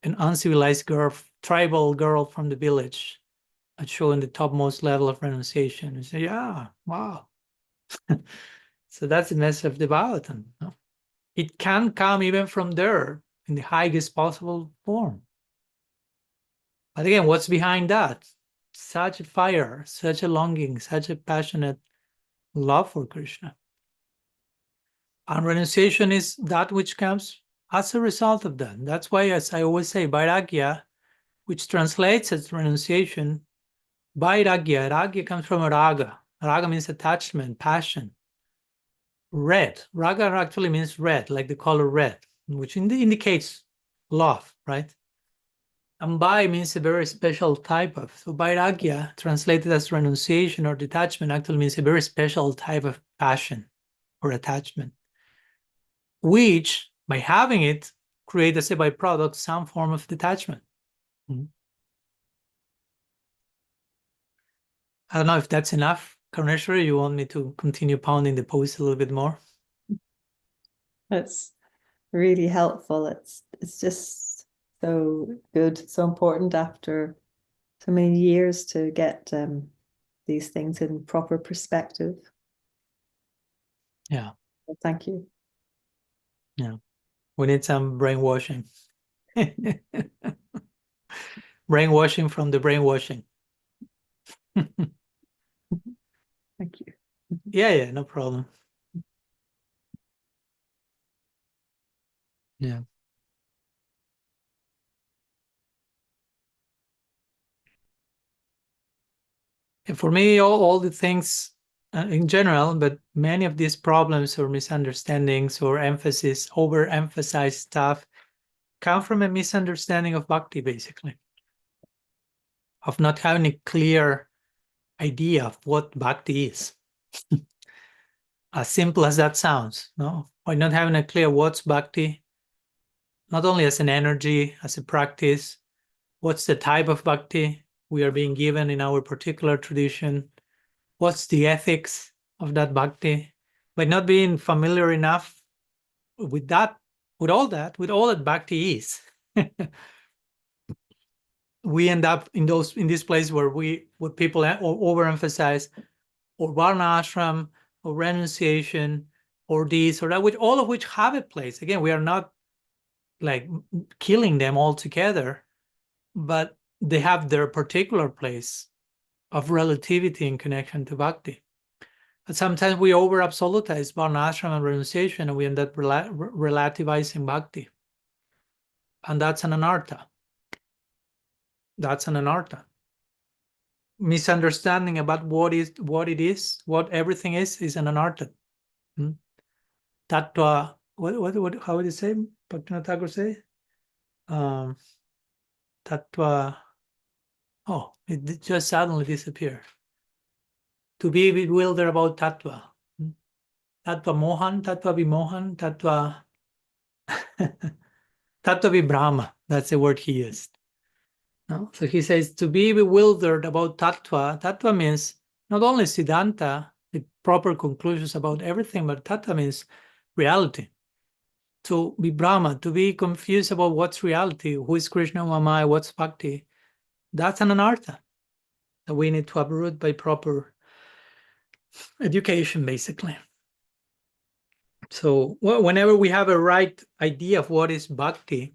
uncivilized girl, tribal girl from the village, showing the topmost level of renunciation. You say, yeah, wow. So that's the message of the Bhagavatam. No? It can come even from there in the highest possible form. But again, what's behind that? Such a fire, such a longing, such a passionate love for Krishna. And renunciation is that which comes as a result of that. That's why, as I always say, vairagya, which translates as renunciation, vairagya comes from raga. Raga means attachment, passion. Red, raga actually means red, like the color red, which indicates love, right? And vai means a very special type of, so vairagya, translated as renunciation or detachment, actually means a very special type of passion or attachment, which, by having it, create as a byproduct some form of detachment. I don't know if that's enough. Karneshwari, you want me to continue pounding the post a little bit more? That's really helpful. It's just so good, so important after so many years to get these things in proper perspective. Yeah. Well, thank you. Yeah. We need some brainwashing. Brainwashing from the brainwashing. Thank you. Yeah, no problem. Yeah. And for me, all the things in general, but many of these problems or misunderstandings or emphasis, overemphasized stuff, come from a misunderstanding of bhakti, basically, of not having a clear idea of what bhakti is. As simple as that sounds, no? By not having a clear what's bhakti, not only as an energy, as a practice, what's the type of bhakti we are being given in our particular tradition, what's the ethics of that bhakti. By not being familiar enough with that, with all that bhakti is, we end up in this place where people overemphasize or varna ashram or renunciation or this or that, which all of which have a place. Again, we are not like killing them altogether, but they have their particular place of relativity in connection to bhakti. But sometimes we over absolutize varna ashram and renunciation, and we end up relativizing bhakti, and that's an anartha. That's an anartha. Misunderstanding about what everything is an anartha. Tattva, how would you say? Bhaktivinoda Thakur say? Tattva, it just suddenly disappeared. To be bewildered about tattva. Tattva mohan, tattva vimohan, tattva vibrahma. That's the word he used. No? So he says to be bewildered about tattva. Tattva means not only siddhanta, the proper conclusions about everything, but tattva means reality. To be Brahma, to be confused about what's reality, who is Krishna, who am I, what's bhakti, that's an anartha that we need to uproot by proper education, basically. So whenever we have a right idea of what is bhakti,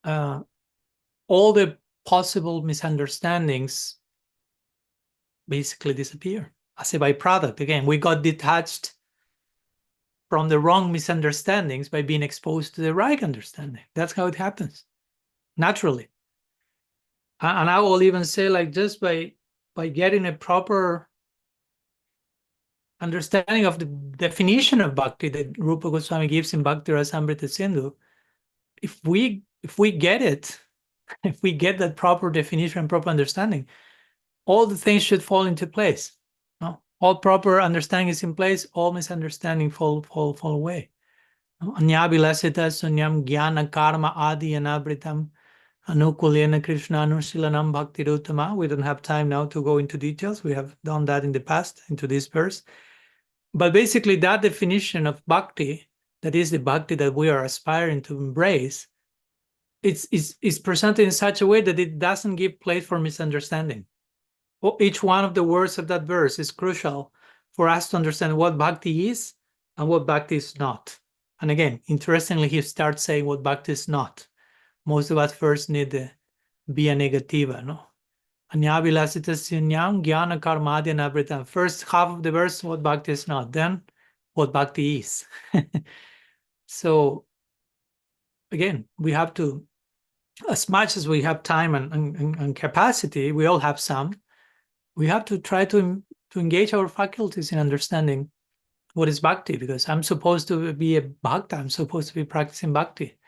all the possible misunderstandings basically disappear as a byproduct. Again, we got detached from the wrong misunderstandings by being exposed to the right understanding. That's how it happens, naturally. And I will even say, like, just by getting a proper understanding of the definition of bhakti that Rupa Goswami gives in Bhakti Rasamrita Sindhu, if we get it, if we get that proper definition and proper understanding, all the things should fall into place. No? All proper understanding is in place, all misunderstanding fall away. Anyabhilasita sunyam jnana karma adi anabritam anukulena Krishna anusilanam bhakti ruttama. We don't have time now to go into details. We have done that in the past, into this verse. But basically, that definition of bhakti, that is the bhakti that we are aspiring to embrace, it's presented in such a way that it doesn't give place for misunderstanding. Each one of the words of that verse is crucial for us to understand what bhakti is and what bhakti is not. And again, interestingly, he starts saying what bhakti is not. Most of us first need the via negativa, no? Jnana karmadya nabritam. First half of the verse, what bhakti is not. Then, what bhakti is. So, again, we have to, as much as we have time and capacity, we all have some, we have to try to engage our faculties in understanding what is bhakti, because I'm supposed to be a bhakta, I'm supposed to be practicing bhakti.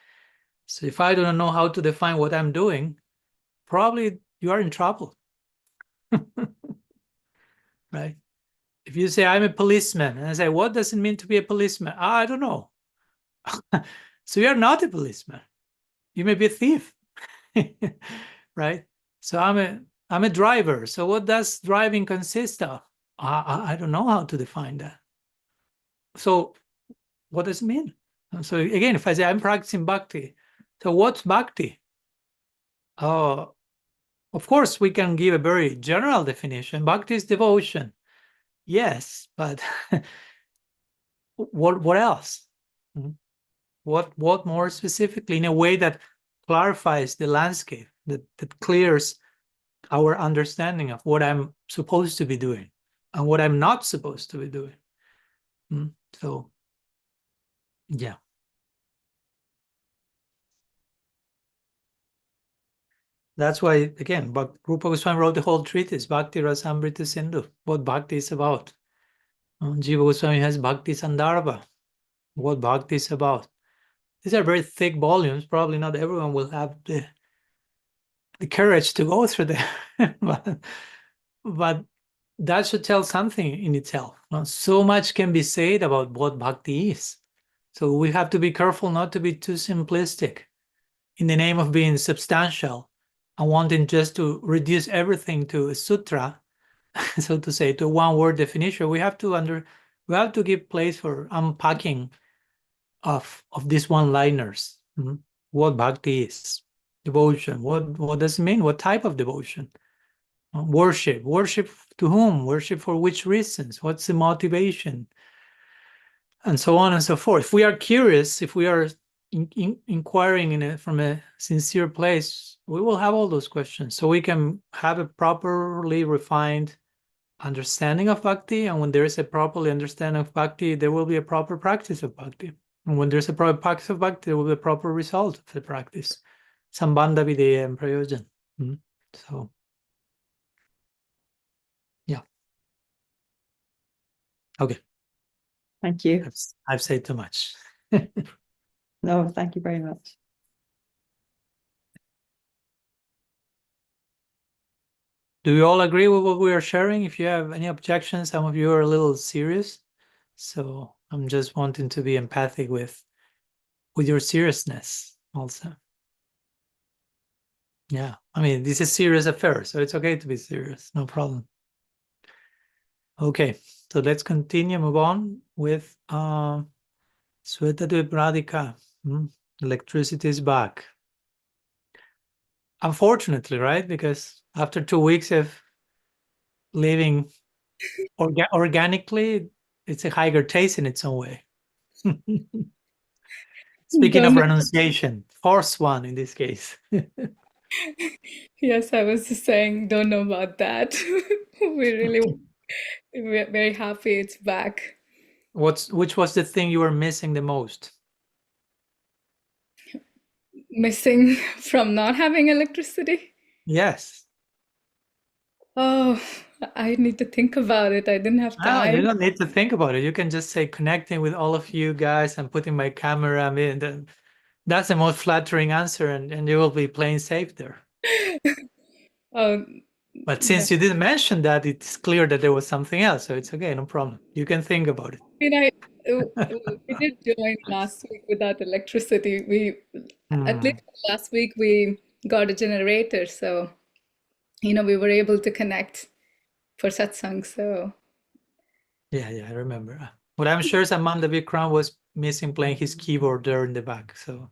So if I don't know how to define what I'm doing, probably you are in trouble. Right? If you say, I'm a policeman, and I say, what does it mean to be a policeman? I don't know. So you're not a policeman. You may be a thief. Right? So I'm a driver. So what does driving consist of? I don't know how to define that. So what does it mean? So again, if I say I'm practicing bhakti, so what's bhakti? Of course, we can give a very general definition. Bhakti is devotion. Yes, but what else? What more specifically, in a way that clarifies the landscape, that clears our understanding of what I'm supposed to be doing and what I'm not supposed to be doing. So, yeah. That's why, again, Rupa Goswami wrote the whole treatise, Bhakti Rasamrita Sindhu, what bhakti is about. Jiva Goswami has Bhakti Sandarbha, what bhakti is about. These are very thick volumes. Probably not everyone will have the courage to go through them. but that should tell something in itself. So much can be said about what bhakti is. So we have to be careful not to be too simplistic in the name of being substantial and wanting just to reduce everything to a sutra, so to say, to a one-word definition. We have to give place for unpacking of these one-liners. What bhakti is, devotion. What does it mean? What type of devotion? Worship to whom? Worship for which reasons? What's the motivation? And so on and so forth. If we are curious, if we are inquiring from a sincere place, we will have all those questions. So we can have a properly refined understanding of bhakti. And when there is a properly understanding of bhakti, there will be a proper practice of bhakti. And when there's a proper practice of bhakti, there will be a proper result of the practice. Sambandha videya and prayojan. So, yeah. Okay. Thank you. I've said too much. No, thank you very much. Do you all agree with what we are sharing? If you have any objections, some of you are a little serious. So I'm just wanting to be empathic with your seriousness also. Yeah, I mean, this is a serious affair, so it's okay to be serious, no problem. Okay, so let's continue, move on with Sweta Radhika. Electricity is back. Unfortunately, right? Because after 2 weeks of living organically, it's a higher taste in its own way. Speaking of renunciation, force one in this case. Yes, I was just saying, don't know about that. We're very happy it's back. Which was the thing you were missing the most? Missing from not having electricity? Yes. Oh, I need to think about it. I didn't have time. You don't need to think about it. You can just say connecting with all of you guys and putting my camera. I mean, That's the most flattering answer, and you will be playing safe there. Oh, But since you didn't mention that, it's clear that there was something else, so it's okay, no problem. You can think about it. I mean, we did join last week without electricity. At least last week, we got a generator, so we were able to connect for satsang. So Yeah, I remember. But I'm sure Samanda Vikram was missing playing his keyboard there in the back. So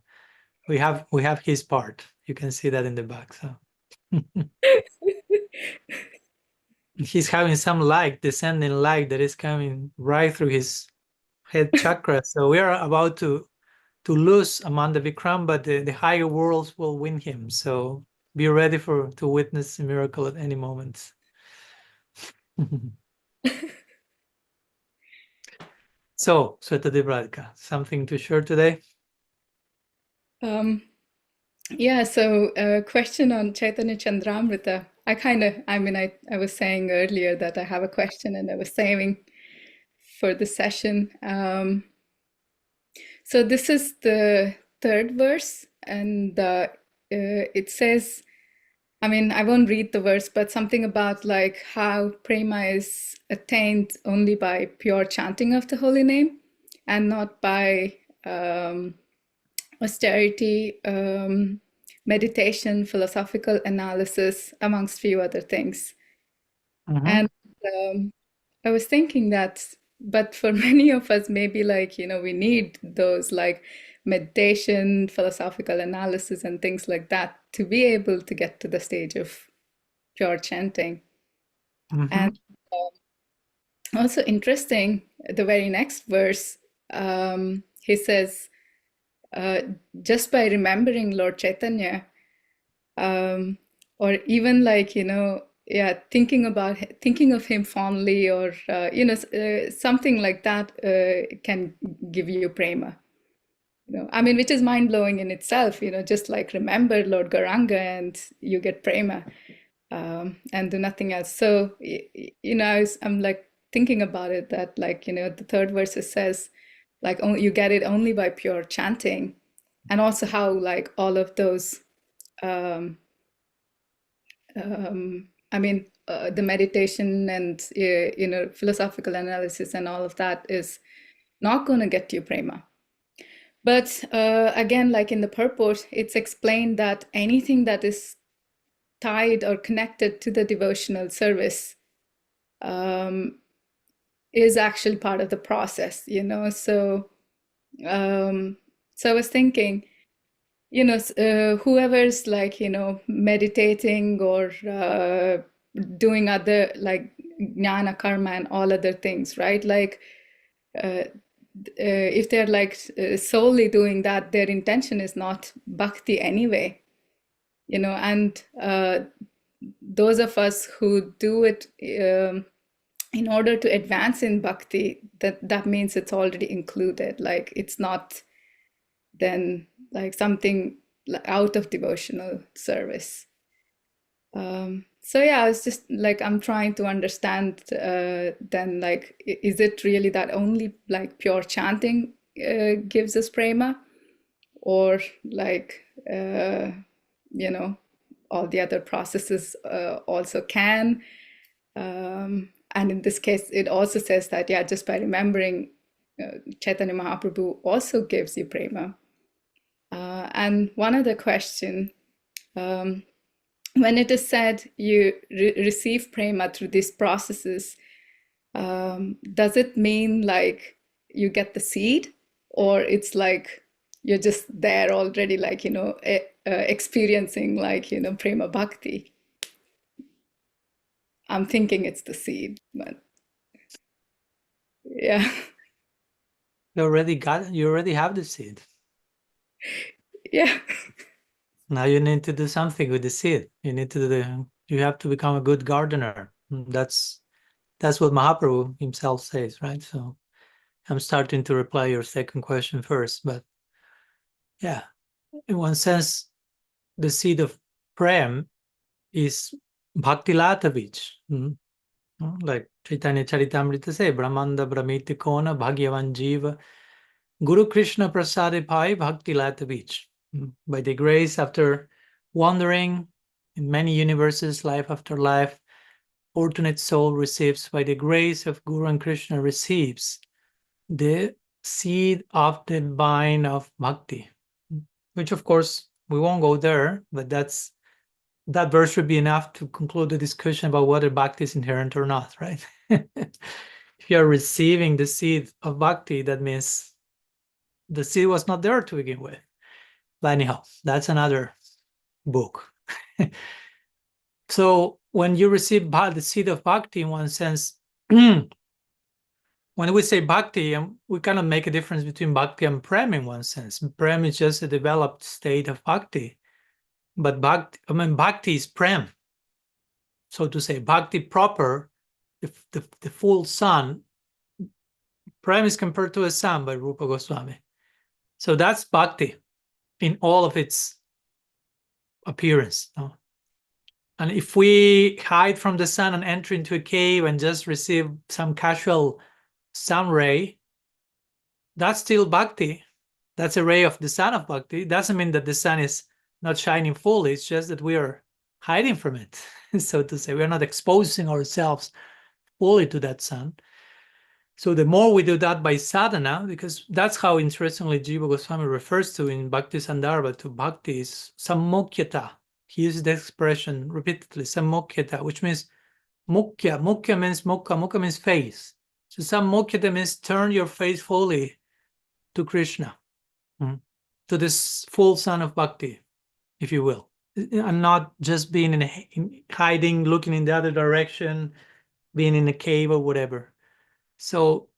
we have his part. You can see that in the back. So he's having some light, descending light that is coming right through his head chakra. So we are about to lose Amanda Vikram, but the higher worlds will win him. So be ready to witness a miracle at any moment. So, Sweta Devradika, something to share today? yeah, so a question on Caitanya-candramrita. I was saying earlier that I have a question and I was saving for the session. So this is the third verse, and it says, I won't read the verse, but something about like how prema is attained only by pure chanting of the holy name and not by austerity, meditation, philosophical analysis, amongst few other things. And I was thinking that, but for many of us, maybe like, we need those like meditation, philosophical analysis, and things like that to be able to get to the stage of pure chanting. And also interesting, the very next verse, he says, just by remembering Lord Chaitanya, or even like, thinking of him fondly, or, something like that can give you prema. Which is mind-blowing in itself, just like remember Lord Gauranga and you get prema, and do nothing else. So, I'm like thinking about it that like, the third verse says like you get it only by pure chanting, and also how like all of those, the meditation and, philosophical analysis and all of that is not going to get you prema. But again, like in the purport, it's explained that anything that is tied or connected to the devotional service is actually part of the process, So, so I was thinking, whoever's like, meditating or doing other like jnana, karma, and all other things, right? Like, if they're like solely doing that, their intention is not bhakti anyway, and those of us who do it in order to advance in bhakti, that means it's already included. Like it's not then like something out of devotional service. So yeah, I was just like, I'm trying to understand then like, is it really that only like pure chanting gives us prema, or like, all the other processes also can. And in this case, it also says that, yeah, just by remembering Chaitanya Mahaprabhu also gives you prema. And one other question, when it is said you receive prema through these processes, does it mean like you get the seed, or it's like you're just there already, like, experiencing like, prema bhakti? I'm thinking it's the seed, but yeah. You already have the seed. Yeah. Now you need to do something with the seed. You have to become a good gardener. That's what Mahaprabhu himself says, right? So I'm starting to reply your second question first, but yeah, in one sense, the seed of prem is bhakti latavich. Like Caitanya-candramrita say, Brahmanda Brahmiti Kona Bhagyavan Jiva Guru Krishna Prasade Pai Bhakti Lata Beach. By the grace, after wandering in many universes, life after life, fortunate soul receives, by the grace of Guru and Krishna, receives the seed of the vine of Bhakti, which of course we won't go there, but that verse should be enough to conclude the discussion about whether Bhakti is inherent or not, right? If you are receiving the seed of Bhakti, that means the seed was not there to begin with. But anyhow, that's another book. So when you receive the seed of Bhakti, in one sense, when we say Bhakti, we kind of make a difference between Bhakti and Prema in one sense. Prema is just a developed state of Bhakti. But Bhakti is Prem. So to say, Bhakti proper, the full sun, Prem is compared to a sun by Rupa Goswami. So that's Bhakti in all of its appearance. No? And if we hide from the sun and enter into a cave and just receive some casual sun ray, that's still Bhakti. That's a ray of the sun of Bhakti. It doesn't mean that the sun is not shining fully. It's just that we are hiding from it, so to say. We're not exposing ourselves fully to that sun. So the more we do that by sadhana, because that's how, interestingly, Jiva Goswami refers to in Bhakti Sandarbha to Bhakti is sammokyata. He uses the expression repeatedly, sammokyata, which means mukhya. Mukhya means mukha. Mukha means face. So sammokyata means turn your face fully to Krishna, to this full sun of Bhakti, if you will, and not just being in hiding, looking in the other direction, being in a cave or whatever. So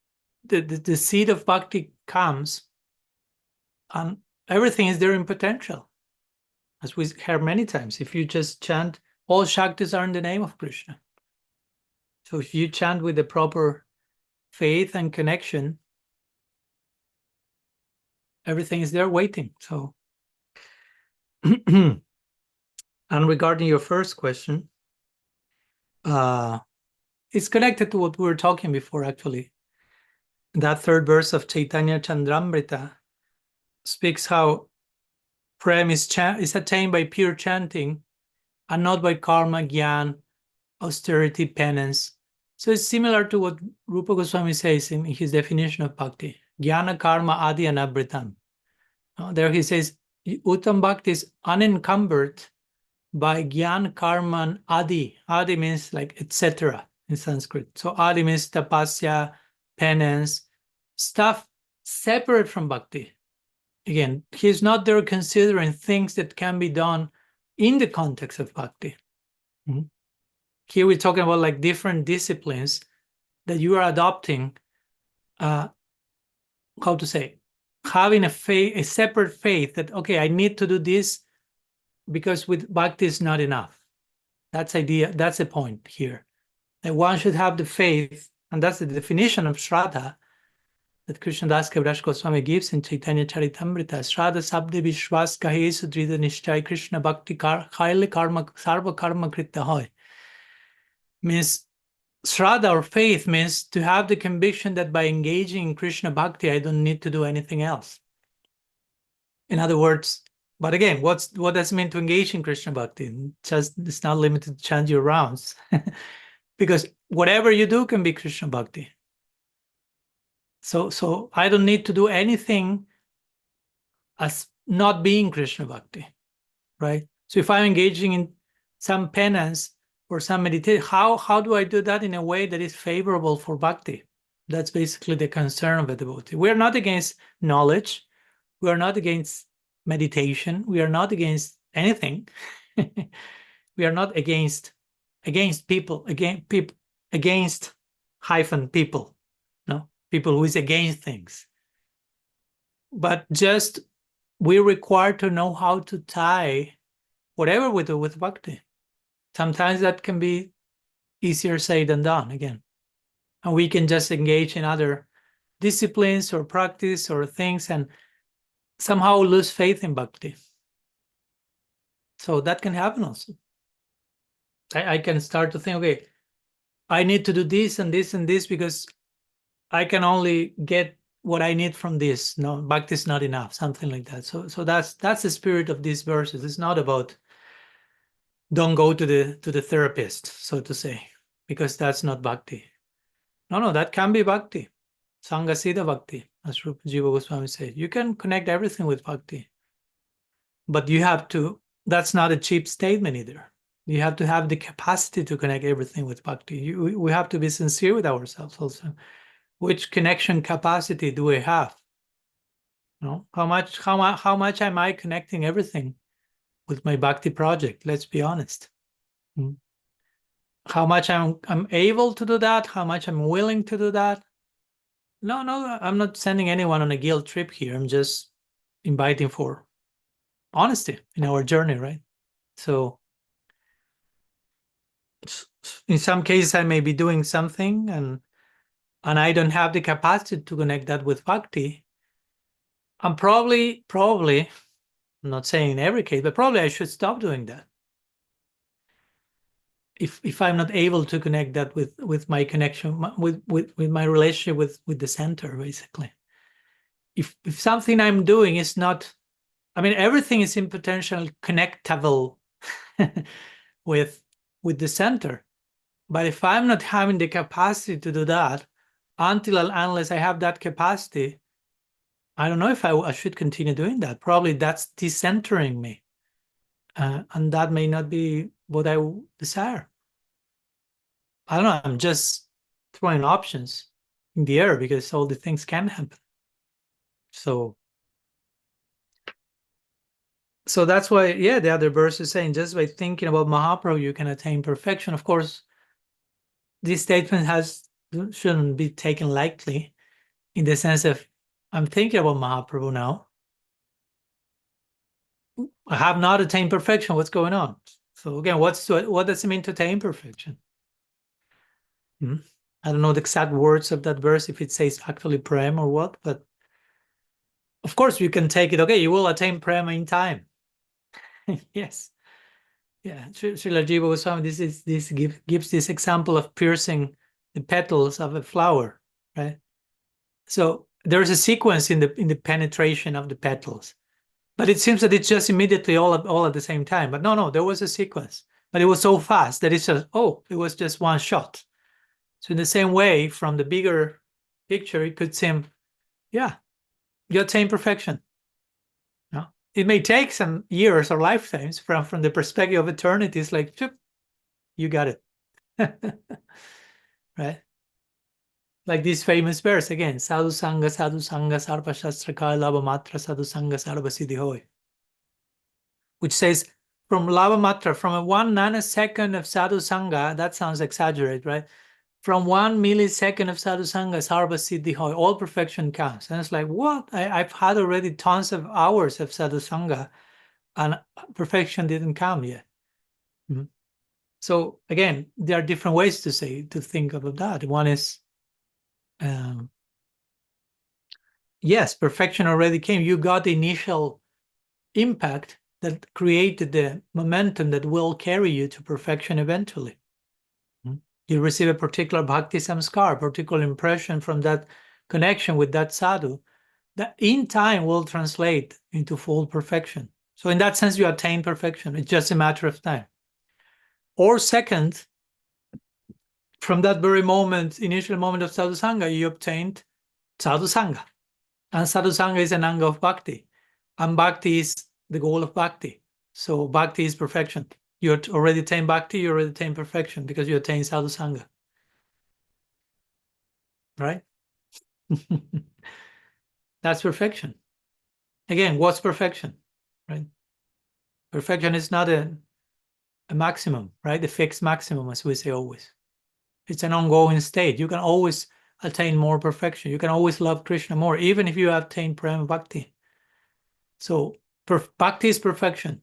the seed of Bhakti comes, and everything is there in potential. As we heard many times, if you just chant, all Shaktis are in the name of Krishna. So if you chant with the proper faith and connection, everything is there waiting. So, and regarding your first question, it's connected to what we were talking before, actually. That third verse of Caitanya-candramrita speaks how prema is attained by pure chanting and not by karma, gyan, austerity, penance. So it's similar to what Rupa Goswami says in his definition of bhakti. Jnana, karma, adi, anabritam. There he says, Uttam Bhakti is unencumbered by Gyan, Karma, and Adi. Adi means like etc. in Sanskrit. So Adi means tapasya, penance, stuff separate from Bhakti. Again, he's not there considering things that can be done in the context of Bhakti. Here we're talking about like different disciplines that you are adopting, how to say, having a separate faith that, okay, I need to do this because with Bhakti is not enough. That's the point here. That one should have the faith, and that's the definition of Shraddha that Krishnadas Kaviraj Goswami gives in Caitanya-candramrita. Shraddha sabde vishwas kahe sudrida nishchay Krishna bhakti khaile karma sarva karma krita hoy. Means Shraddha or faith means to have the conviction that by engaging in Krishna bhakti, I don't need to do anything else. In other words, but again, what does it mean to engage in Krishna bhakti? It's not limited to chant your rounds, because whatever you do can be Krishna bhakti. So I don't need to do anything as not being Krishna bhakti, right? So if I'm engaging in some penance or some meditation, how do I do that in a way that is favorable for bhakti? That's basically the concern of a devotee. We are not against knowledge. We are not against meditation. We are not against anything. We are not against people, against hyphen people, no? People who is against things. But just we're required to know how to tie whatever we do with bhakti. Sometimes that can be easier said than done, again. And we can just engage in other disciplines or practice or things and somehow lose faith in bhakti. So that can happen also. I can start to think, okay, I need to do this and this and this because I can only get what I need from this. No, bhakti is not enough, something like that. So that's the spirit of these verses. It's not about don't go to the therapist, so to say, because that's not bhakti. No, that can be bhakti. Sangha Siddha Bhakti, as Rupa Jiva Goswami said. You can connect everything with bhakti. But you have to, that's not a cheap statement either. You have to have the capacity to connect everything with bhakti. We have to be sincere with ourselves also. Which connection capacity do we have? No? How much am I connecting everything with my bhakti project? Let's be honest. How much I'm able to do that? How much I'm willing to do that? No, I'm not sending anyone on a guilt trip here. I'm just inviting for honesty in our journey, right? So in some cases, I may be doing something and I don't have the capacity to connect that with bhakti. I'm probably, I'm not saying in every case, but probably I should stop doing that. If I'm not able to connect that with my connection, with my relationship with the center, basically. If something I'm doing is not, I mean, everything is in potential connectable with the center. But if I'm not having the capacity to do that, unless I have that capacity, I don't know if I should continue doing that. Probably that's decentering me. And that may not be what I desire. I don't know. I'm just throwing options in the air because all the things can happen. So that's why, yeah, the other verse is saying just by thinking about Mahaprabhu, you can attain perfection. Of course, this statement shouldn't be taken lightly in the sense of I'm thinking about Mahaprabhu now. I have not attained perfection. What's going on? So again, what does it mean to attain perfection? I don't know the exact words of that verse, if it says actually prema or what, but of course you can take it, okay, you will attain prema in time. Yes. Yeah, Srila Jiva Goswami, this gives this example of piercing the petals of a flower, right? So there's a sequence in the penetration of the petals, but it seems that it's just immediately all at the same time. But no, there was a sequence, but it was so fast that it's just, it was just one shot. So in the same way, from the bigger picture, it could seem, yeah, you attain perfection. No, it may take some years or lifetimes from the perspective of eternity. It's like, you got it. Right? Like this famous verse again, sadhu sanga sarva shastra ka lava matra sadhu sanga sarva siddhi hoy, which says from lava matra, from a 1 nanosecond of sadhu sanga, that sounds exaggerated, right? From 1 millisecond of sadhu sanga sarva siddhi hoy, all perfection comes. And it's like, what? I've had already tons of hours of sadhu sanga and perfection didn't come yet. So again, there are different ways to think about that. One is, yes, perfection already came. You got the initial impact that created the momentum that will carry you to perfection eventually. You receive a particular bhakti samskar, particular impression from that connection with that sadhu, that in time will translate into full perfection. So in that sense, you attain perfection. It's just a matter of time. Or second, from that very moment, initial moment of sadhusanga, you obtained sadhusanga. And sadhusanga is an anga of bhakti. And bhakti is the goal of bhakti. So bhakti is perfection. You already attained bhakti, you already attained perfection because you attained sadhusanga. Right? That's perfection. Again, what's perfection? Right? Perfection is not a maximum, right? A fixed maximum, as we say always. It's an ongoing state. You can always attain more perfection. You can always love Krishna more, even if you have attained prema bhakti. So bhakti is perfection.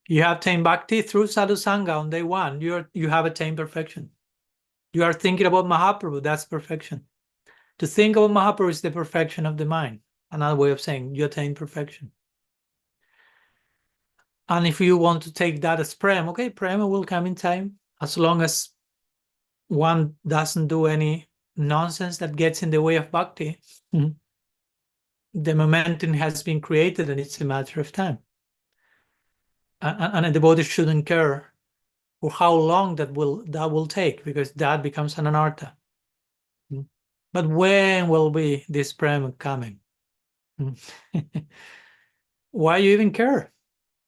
You have attained bhakti through sadhusanga on day one. You have attained perfection. You are thinking about Mahaprabhu. That's perfection. To think about Mahaprabhu is the perfection of the mind. Another way of saying you attain perfection. And if you want to take that as prema, okay, prema will come in time, as long as one doesn't do any nonsense that gets in the way of bhakti, the momentum has been created and it's a matter of time. And a devotee shouldn't care for how long that will take, because that becomes an anartha. But when will be this prema coming? Why you even care?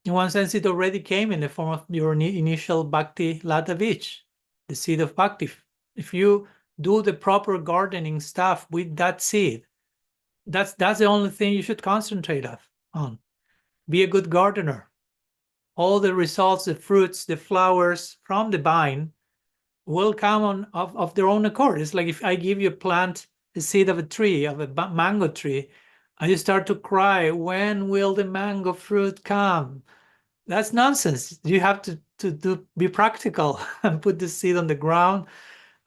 In one sense, it already came in the form of your initial bhakti latavich, the seed of bhakti. If you do the proper gardening stuff with that seed, that's the only thing you should concentrate on. Be a good gardener. All the results, the fruits, the flowers from the vine will come of their own accord. It's like if I give you a plant, the seed of a tree, of a mango tree, and you start to cry, when will the mango fruit come? That's nonsense. You have to be practical and put the seed on the ground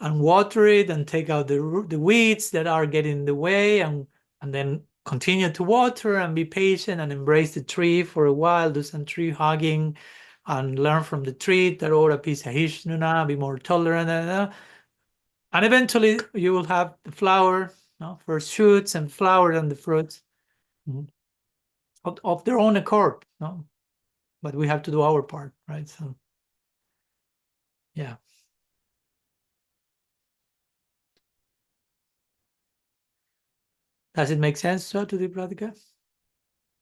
and water it and take out the weeds that are getting in the way, and then continue to water and be patient and embrace the tree for a while, do some tree hugging and learn from the tree, Tarora Pisahishnuna, be more tolerant. And eventually you will have the flower, first shoots and flowers and the fruits of their own accord. But we have to do our part, right? So, yeah. Does it make sense, so, to the Radhika?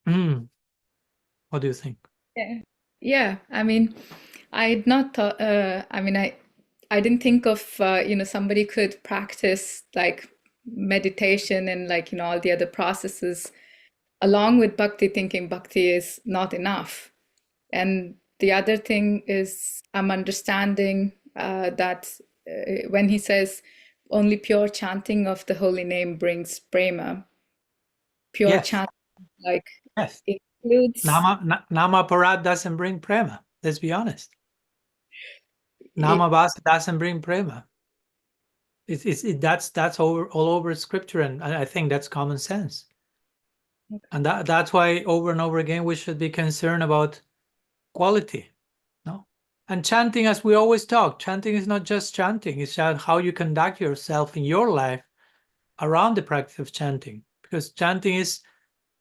What do you think? Yeah. I mean, I had not thought. I didn't think of somebody could practice like meditation and like all the other processes along with bhakti, thinking bhakti is not enough. And the other thing is, I'm understanding that when he says only pure chanting of the holy name brings prema, pure chanting includes Nama Parad doesn't bring prema. Let's be honest. Nama Vasa doesn't bring prema. That's all over scripture, and I think that's common sense. Okay. And that's why over and over again we should be concerned about quality. And chanting, as we always talk, chanting is not just chanting, it's how you conduct yourself in your life around the practice of chanting, because chanting is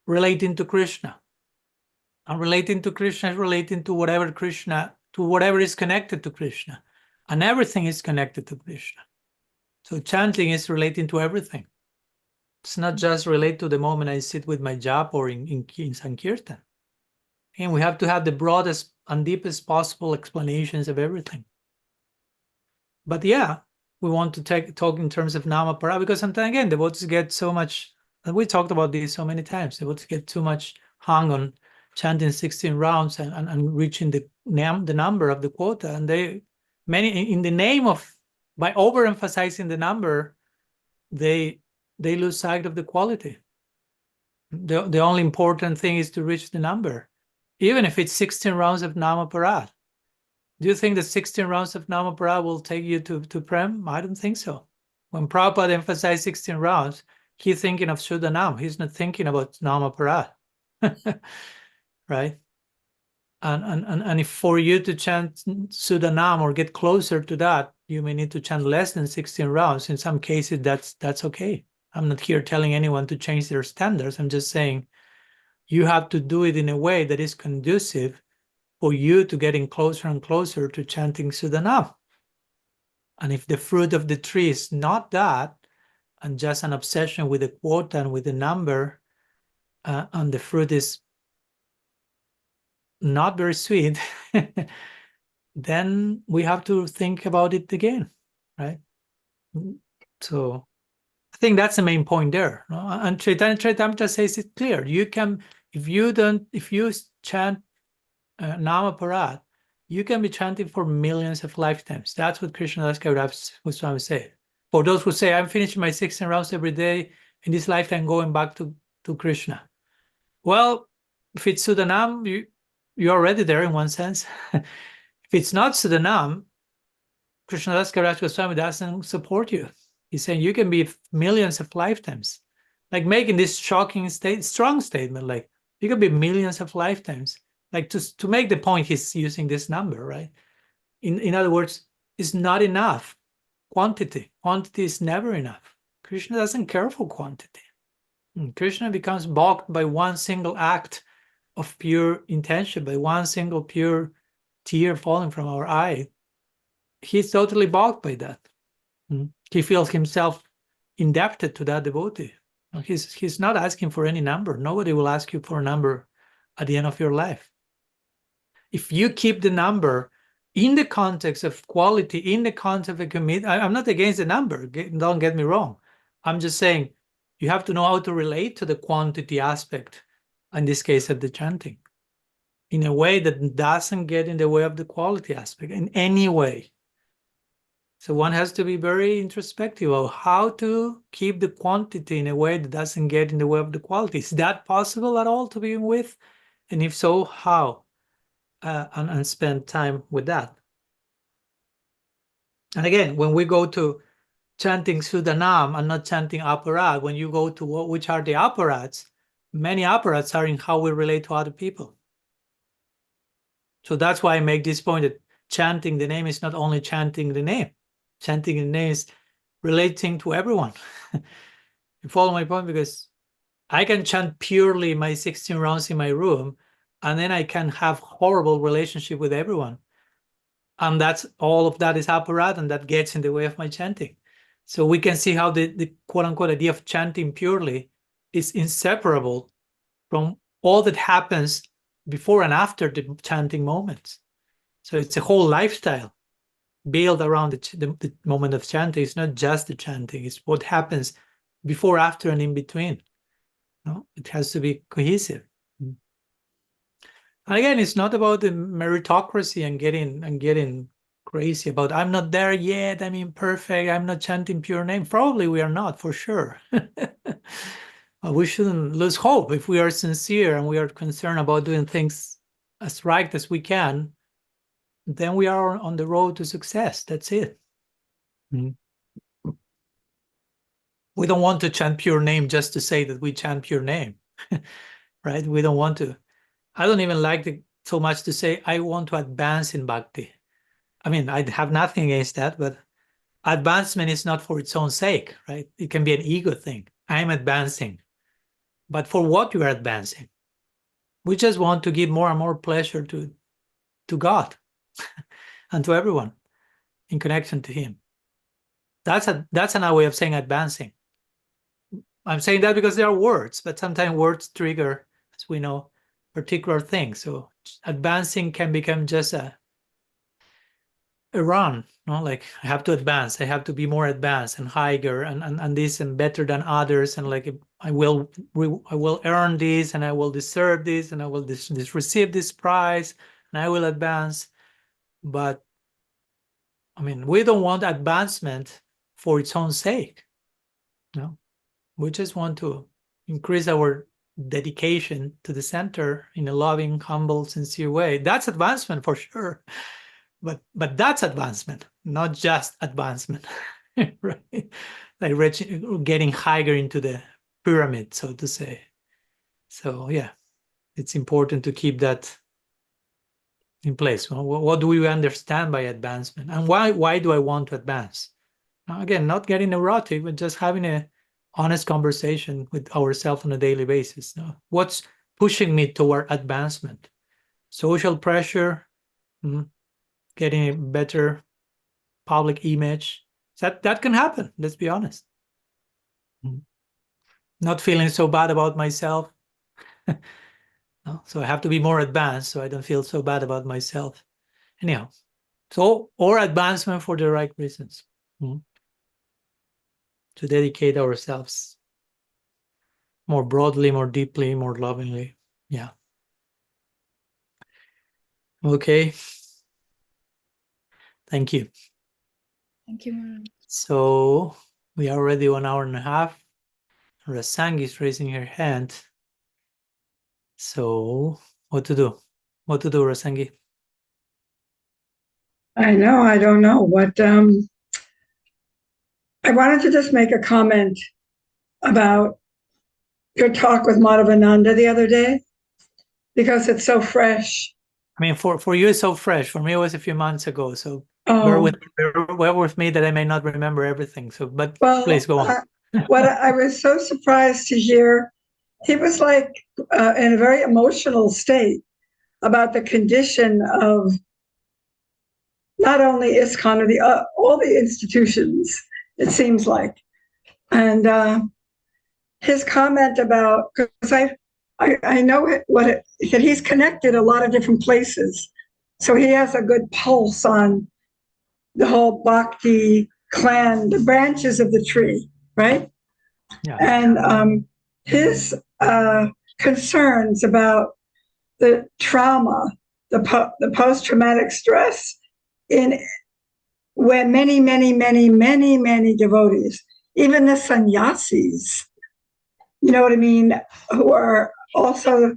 relating to Krishna. And relating to Krishna is relating to whatever is connected to Krishna. And everything is connected to Krishna. So chanting is relating to everything. It's not just related to the moment I sit with my japa or in Sankirtan. And we have to have the broadest and deepest possible explanations of everything. But yeah, we want to talk in terms of Nama Para, because sometimes, again, devotees get so much, and we talked about this so many times, devotees get too much hung on chanting 16 rounds and reaching the number of the quota. And many, in the name of, by overemphasizing the number, they lose sight of the quality. The only important thing is to reach the number, even if it's 16 rounds of Nama Parad. Do you think that 16 rounds of Nama Parad will take you to Prem? I don't think so. When Prabhupada emphasized 16 rounds, he's thinking of Shuddhanam. He's not thinking about Nama Parad. Right? And if for you to chant Shuddhanam or get closer to that, you may need to chant less than 16 rounds. In some cases, that's okay. I'm not here telling anyone to change their standards. I'm just saying you have to do it in a way that is conducive for you to getting closer and closer to chanting Shuddhanam. And if the fruit of the tree is not that, and just an obsession with the quota and with the number, and the fruit is not very sweet, then we have to think about it again, right? So I think that's the main point there. And Chaitanya says it clear. You can, if you chant Nama Parad, you can be chanting for millions of lifetimes. That's what Krishnadas Kaviraj Goswami said. For those who say, I'm finishing my 16 rounds every day, in this lifetime going back to Krishna. Well, if it's Shuddhanam, you're already there in one sense. If it's not Shuddhanam, Krishnadas Kaviraj Goswami doesn't support you. He's saying you can be millions of lifetimes. Like making this shocking strong statement, like you can be millions of lifetimes. Like to make the point, he's using this number, right? In other words, it's not enough quantity. Quantity is never enough. Krishna doesn't care for quantity. Krishna becomes balked by one single act of pure intention, by one single pure tear falling from our eye. He's totally balked by that. He feels himself indebted to that devotee. He's not asking for any number. Nobody will ask you for a number at the end of your life. If you keep the number in the context of quality, in the context of a commitment, I'm not against the number, don't get me wrong. I'm just saying you have to know how to relate to the quantity aspect, in this case of the chanting, in a way that doesn't get in the way of the quality aspect in any way. So one has to be very introspective of how to keep the quantity in a way that doesn't get in the way of the quality. Is that possible at all to begin with? And if so, how? And spend time with that. And again, when we go to chanting Sudanam and not chanting aparat, when you go to which are the aparats, many aparats are in how we relate to other people. So that's why I make this point that chanting the name is not only chanting the name. Chanting the name is relating to everyone. You follow my point? Because I can chant purely my 16 rounds in my room, and then I can have horrible relationship with everyone. And that's all of that is aparat, and that gets in the way of my chanting. So we can see how the quote-unquote idea of chanting purely is inseparable from all that happens before and after the chanting moments. So it's a whole lifestyle built around the moment of chanting. It's not just the chanting, it's what happens before, after, and in between. No, it has to be cohesive. And again, it's not about the meritocracy and getting crazy about I'm not there yet, I'm imperfect, I'm not chanting pure name. Probably we are not, for sure. We shouldn't lose hope. If we are sincere and we are concerned about doing things as right as we can, then we are on the road to success. That's it. We don't want to chant pure name just to say that we chant pure name, right? We don't want to. I don't even like so much to say I want to advance in bhakti. I mean, I have nothing against that, but advancement is not for its own sake, right? It can be an ego thing. I'm advancing. But for what you are advancing? We just want to give more and more pleasure to God and to everyone in connection to Him. That's another way of saying advancing. I'm saying that because there are words, but sometimes words trigger, as we know, particular things. So advancing can become just a run, no? Like I have to advance, I have to be more advanced and higher and this and better than others, and like I will earn this, and I will deserve this, and I will receive this prize, and I will advance. But I mean, we don't want advancement for its own sake. No, we just want to increase our dedication to the center in a loving, humble, sincere way. That's advancement for sure. But that's advancement, not just advancement, right? Like getting higher into the pyramid, so to say. So yeah, it's important to keep that in place. What do we understand by advancement, and why do I want to advance? Now, again, not getting neurotic, but just having a honest conversation with ourselves on a daily basis. Now, what's pushing me toward advancement? Social pressure. Getting a better public image. That can happen, let's be honest. Not feeling so bad about myself. No? So I have to be more advanced so I don't feel so bad about myself. Anyhow, so or advancement for the right reasons. To dedicate ourselves more broadly, more deeply, more lovingly. Yeah. Okay. Thank you. Thank you, Maharaj. So we are already 1 hour and a half. Rasangi is raising her hand. So what to do? What to do, Rasangi? I know, I don't know what. I wanted to just make a comment about your talk with Madhavananda the other day, because it's so fresh. I mean, for you, it's so fresh. For me, it was a few months ago. So bear Oh, with me that I may not remember everything. So, but well, please go on. what I was so surprised to hear, he was like in a very emotional state about the condition of not only ISKCON or all the institutions, it seems like. And his comment about, because I know that he's connected a lot of different places. So he has a good pulse on the whole bhakti clan, the branches of the tree, right? Yeah. And his concerns about the trauma, the post-traumatic stress in where many devotees, even the sannyasis, you know what I mean, who are also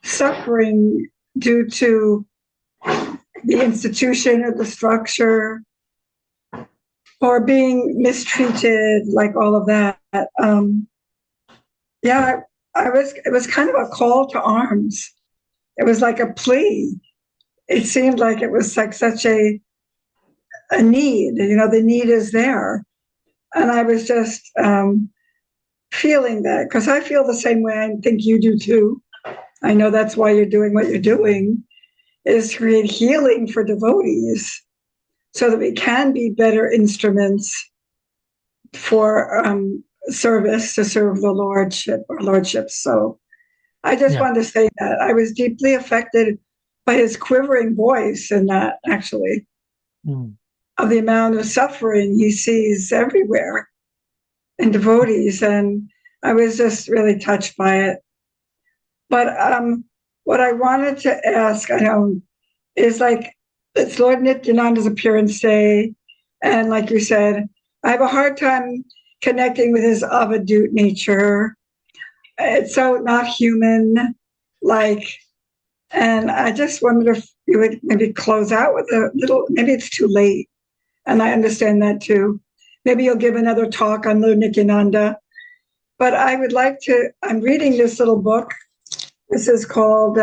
suffering due to the institution or the structure or being mistreated, like all of that. Yeah, it was kind of a call to arms. It was like a plea. It seemed like it was like such a need, the need is there. And I was just feeling that, because I feel the same way. I think you do too. I know that's why you're doing what you're doing, is to create healing for devotees so that we can be better instruments for service, to serve the Lordship or Lordships. So I just wanted to say that I was deeply affected by his quivering voice and that, actually, of the amount of suffering he sees everywhere in devotees. And I was just really touched by it. But what I wanted to ask, is like, it's Lord Nityananda's appearance day. And like you said, I have a hard time connecting with his avadhut nature. It's so not human, and I just wondered if you would maybe close out with a little, maybe it's too late, and I understand that too. Maybe you'll give another talk on Lord Nityananda, but I would like to, I'm reading this little book. This is called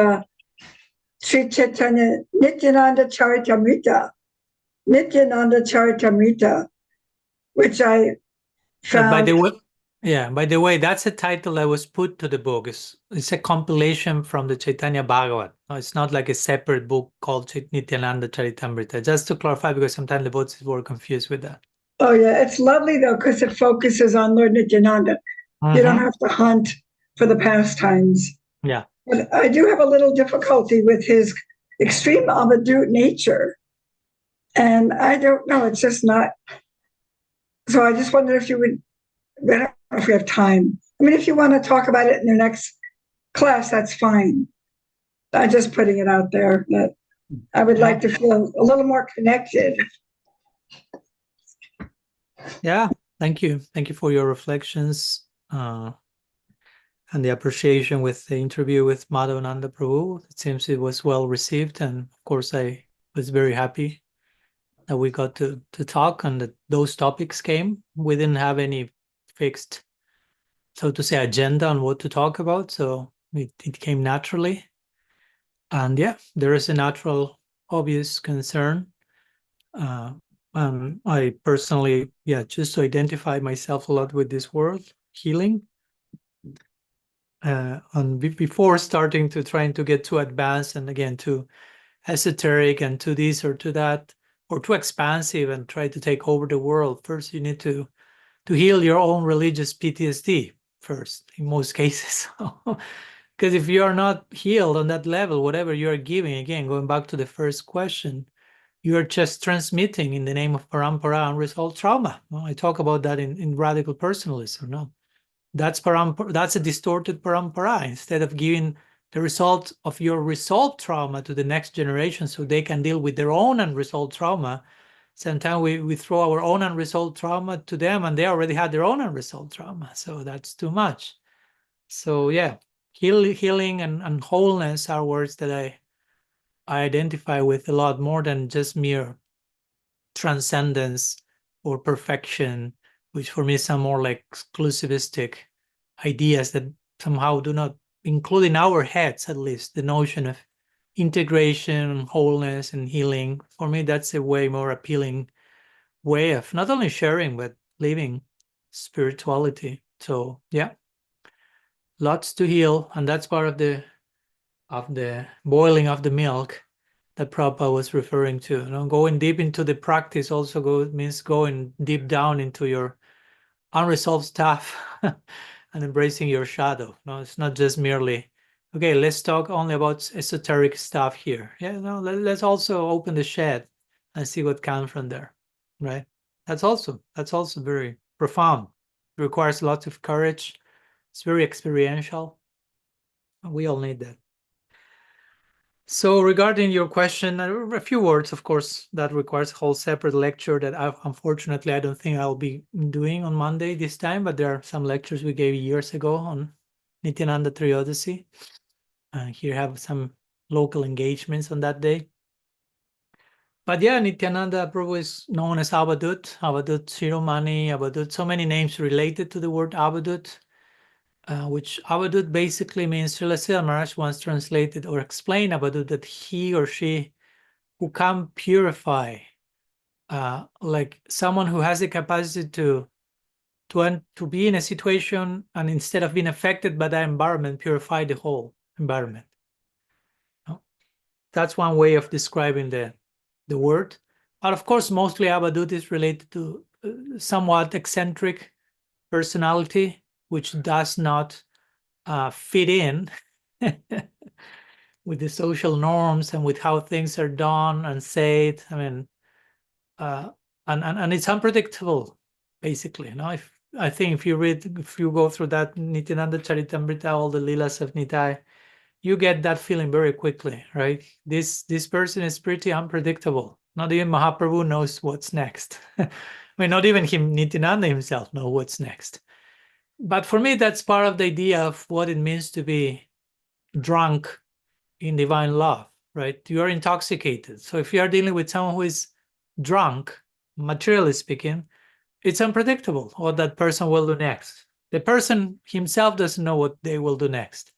Sri Chaitanya Nityananda Charitamrita, which I found. By the way, that's a title that was put to the book. It's a compilation from the Chaitanya Bhagavat. No, it's not like a separate book called Nityananda Charitamrita. Just to clarify, because sometimes the devotees were confused with that. Oh yeah, it's lovely though, because it focuses on Lord Nityananda. You don't have to hunt for the pastimes. Yeah. But I do have a little difficulty with his extreme avadhut nature. And I don't know, it's just not. So I just wondered if you would, I don't know if we have time. I mean, if you want to talk about it in your next class, that's fine. I'm just putting it out there that I would like to feel a little more connected. Yeah, thank you. Thank you for your reflections and the appreciation with the interview with Madhavananda Prabhu. It seems it was well received, and of course I was very happy that we got to talk and that those topics came. We didn't have any fixed, so to say, agenda on what to talk about, so it came naturally. And yeah, there is a natural, obvious concern. I personally, just to identify myself a lot with this word, healing. And before starting to trying to get too advanced and again too esoteric and to this or to that, or too expansive and try to take over the world, first you need to heal your own religious PTSD first, in most cases. Because if you are not healed on that level, whatever you are giving, again, going back to the first question, you are just transmitting in the name of parampara unresolved trauma. I talk about that in Radical Personalism. No, that's a distorted parampara. Instead of giving the result of your resolved trauma to the next generation so they can deal with their own unresolved trauma, sometimes we throw our own unresolved trauma to them and they already had their own unresolved trauma. So that's too much. So yeah, healing and wholeness are words that I identify with a lot more than just mere transcendence or perfection, which for me sound more like exclusivistic ideas that somehow do not include in our heads, at least, the notion of integration, wholeness, and healing. For me, that's a way more appealing way of not only sharing, but living spirituality. So yeah, lots to heal. And that's part of the boiling of the milk that Prabhupada was referring to. You know, going deep into the practice also means going deep down into your unresolved stuff and embracing your shadow. No, it's not just merely, okay, let's talk only about esoteric stuff here. Yeah, no, let's also open the shed and see what comes from there, right? That's also very profound. It requires lots of courage. It's very experiential. We all need that. So regarding your question, a few words, of course, that requires a whole separate lecture that unfortunately I don't think I'll be doing on Monday this time, but there are some lectures we gave years ago on Nityananda Triyodasi. Here have some local engagements on that day. But yeah, Nityananda Prabhu is known as avadhut Shiromani, avadhut, so many names related to the word avadhut. Which avadhut basically means, Srila Sridhar Maharaj once translated or explained avadhut that he or she who can purify, like someone who has the capacity to be in a situation and instead of being affected by the environment, purify the whole environment. That's one way of describing the word. But of course, mostly avadhut is related to somewhat eccentric personality, which does not fit in with the social norms and with how things are done and said. I mean, and it's unpredictable, basically. You know, I think if you go through that Nityananda Charitamrita, all the Leelas of Nitai, you get that feeling very quickly, right? This person is pretty unpredictable. Not even Mahaprabhu knows what's next. I mean, not even Nityananda himself knows what's next. But for me, that's part of the idea of what it means to be drunk in divine love, right? You are intoxicated. So if you are dealing with someone who is drunk, materially speaking, it's unpredictable what that person will do next. The person himself doesn't know what they will do next.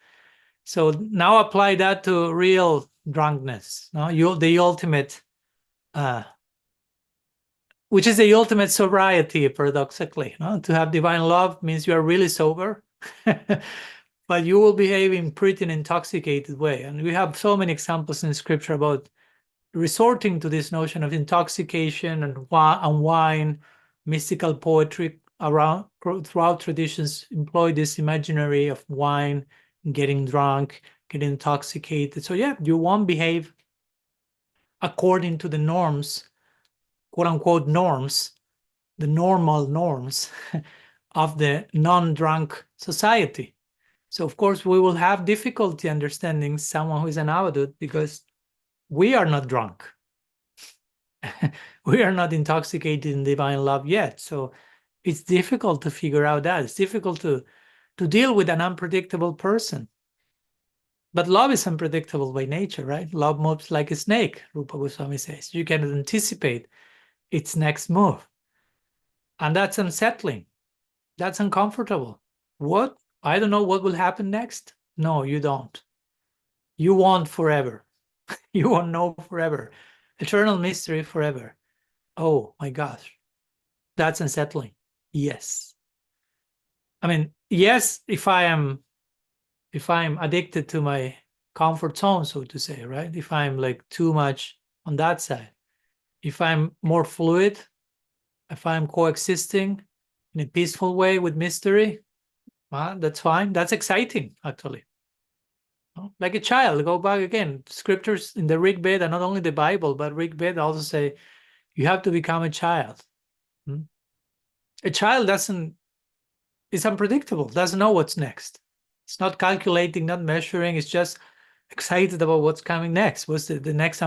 So now apply that to real drunkenness. No, the ultimate, which is the ultimate sobriety, paradoxically. No? To have divine love means you are really sober, but you will behave in pretty an intoxicated way. And we have so many examples in scripture about resorting to this notion of intoxication and wine, mystical poetry throughout traditions employ this imaginary of wine, getting drunk, getting intoxicated. So yeah, you won't behave according to the norms, quote unquote norms, the normal norms of the non-drunk society. So of course we will have difficulty understanding someone who is an avadhut because we are not drunk. We are not intoxicated in divine love yet. So it's difficult to figure out that. It's difficult to deal with an unpredictable person. But love is unpredictable by nature, right? Love moves like a snake, Rupa Goswami says. You cannot anticipate its next move. And that's unsettling. That's uncomfortable. What? I don't know what will happen next. No, you don't. You want forever. You won't know forever. Eternal mystery forever. Oh my gosh. That's unsettling. Yes. I mean, yes, if I'm addicted to my comfort zone, so to say, right? If I'm like too much on that side, if I'm more fluid, if I'm coexisting in a peaceful way with mystery, well, that's fine. That's exciting, actually. Like a child, go back again. Scriptures in the Rig Veda, not only the Bible, but Rig Veda also say you have to become a child. A child is unpredictable, doesn't know what's next. It's not calculating, not measuring. It's just excited about what's coming next. What's the next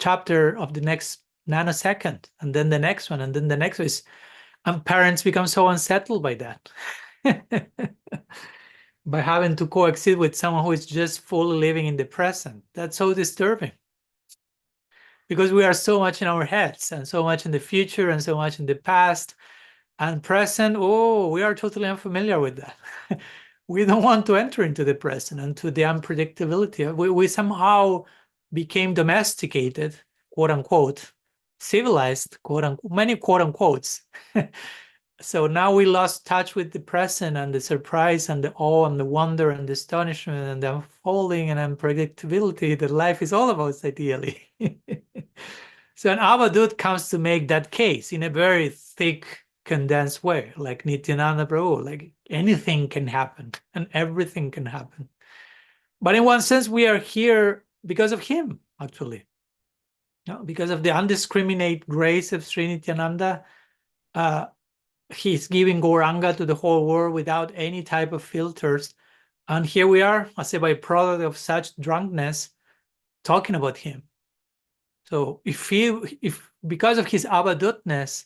chapter of the next nanosecond, and then the next one, and then the next one. And parents become so unsettled by that. By having to coexist with someone who is just fully living in the present. That's so disturbing. Because we are so much in our heads, and so much in the future, and so much in the past and present. Oh, we are totally unfamiliar with that. We don't want to enter into the present and to the unpredictability. We somehow became domesticated, quote unquote, civilized, quote unquote, many quote unquotes. So now we lost touch with the present and the surprise and the awe and the wonder and the astonishment and the unfolding and unpredictability that life is all about, ideally. So an avadhut comes to make that case in a very thick, condensed way, like Nityananda Prabhu, like anything can happen and everything can happen. But in one sense, we are here because of him, actually. No, because of the undiscriminate grace of Sri Nityananda. He's giving Gauranga to the whole world without any type of filters. And here we are, as a byproduct of such drunkenness, talking about him. So if because of his avadhut-ness,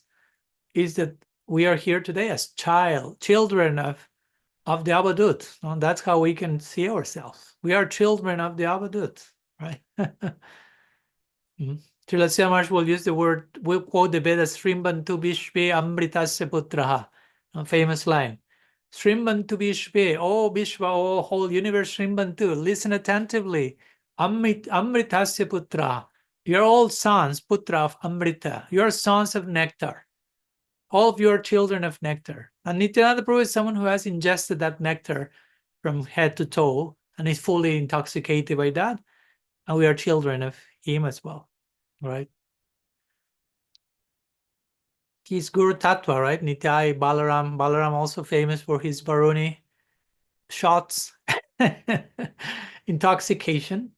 is that we are here today as children of the avadhut. And that's how we can see ourselves. We are children of the avadhut, right? Srila Maharaj will use the word, we'll quote the Vedas, Srimbantu Vishve Amritasya Putraha, a famous line. Srimbantu Vishve, oh Vishva, oh whole universe, Srimbantu, listen attentively. Amritasya Putraha, you're all sons, Putra of Amrita, you're sons of nectar. All of you are children of nectar. And Nityananda Prabhu is someone who has ingested that nectar from head to toe and is fully intoxicated by that. And we are children of him as well. Right? He's Guru Tattva, right? Nitai, Balaram. Balaram also famous for his Varuni shots, intoxication.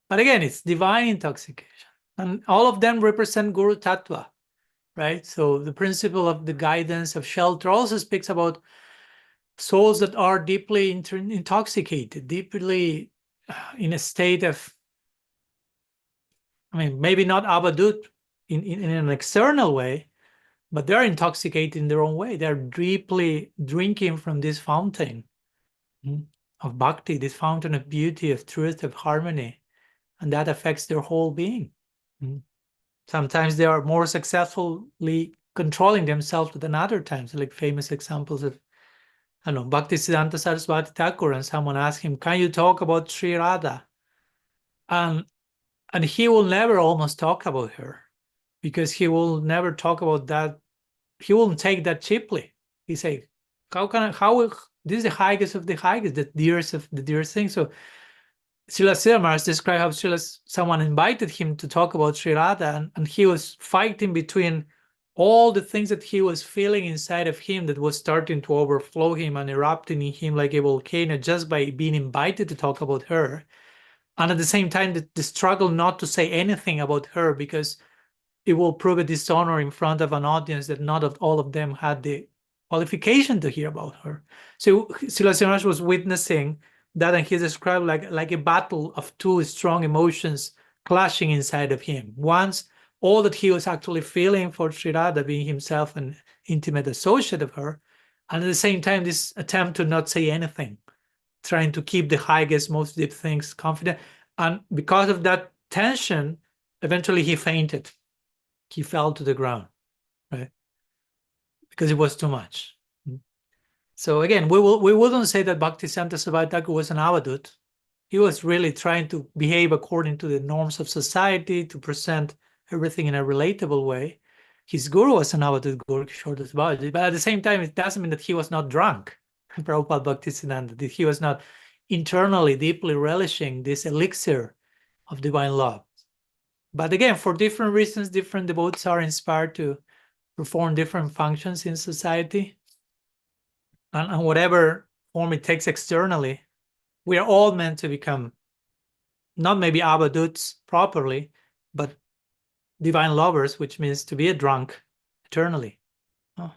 But again, it's divine intoxication. And all of them represent Guru Tattva, right? So the principle of the guidance of shelter also speaks about souls that are deeply intoxicated, deeply in a state of, I mean, maybe not avadhut in an external way, but they're intoxicated in their own way. They're deeply drinking from this fountain of bhakti, this fountain of beauty, of truth, of harmony, and that affects their whole being. Sometimes they are more successfully controlling themselves than other times, like famous examples of, I don't know, Bhaktisiddhanta Saraswati Thakur, and someone asked him, can you talk about Sri Radha? And he will never almost talk about her, because he will never talk about that. He won't take that cheaply. He say, this is the highest of the highest, the dearest of the dearest thing. So Srila Maharaj described how someone invited him to talk about Sri Radha, and he was fighting between all the things that he was feeling inside of him that was starting to overflow him and erupting in him like a volcano just by being invited to talk about her. And at the same time, the struggle not to say anything about her, because it will prove a dishonor in front of an audience that not all of them had the qualification to hear about her. So Srila Maharaj was witnessing that, and he described like a battle of two strong emotions clashing inside of him. Once, all that he was actually feeling for Sri Radha, being himself an intimate associate of her, and at the same time, this attempt to not say anything, trying to keep the highest, most deep things confident. And because of that tension, eventually he fainted. He fell to the ground, right? Because it was too much. So again, we wouldn't say that Bhaktisiddhanta Saraswati Thakur was an avadhut. He was really trying to behave according to the norms of society, to present everything in a relatable way. His guru was an avadhut guru, Kishore Das Babaji, but at the same time, it doesn't mean that he was not drunk. Prabhupada Bhaktisiddhanta, that he was not internally deeply relishing this elixir of divine love. But again, for different reasons, different devotees are inspired to perform different functions in society. And whatever form it takes externally, we are all meant to become not maybe avadhuts properly, but divine lovers, which means to be a drunk eternally. Oh.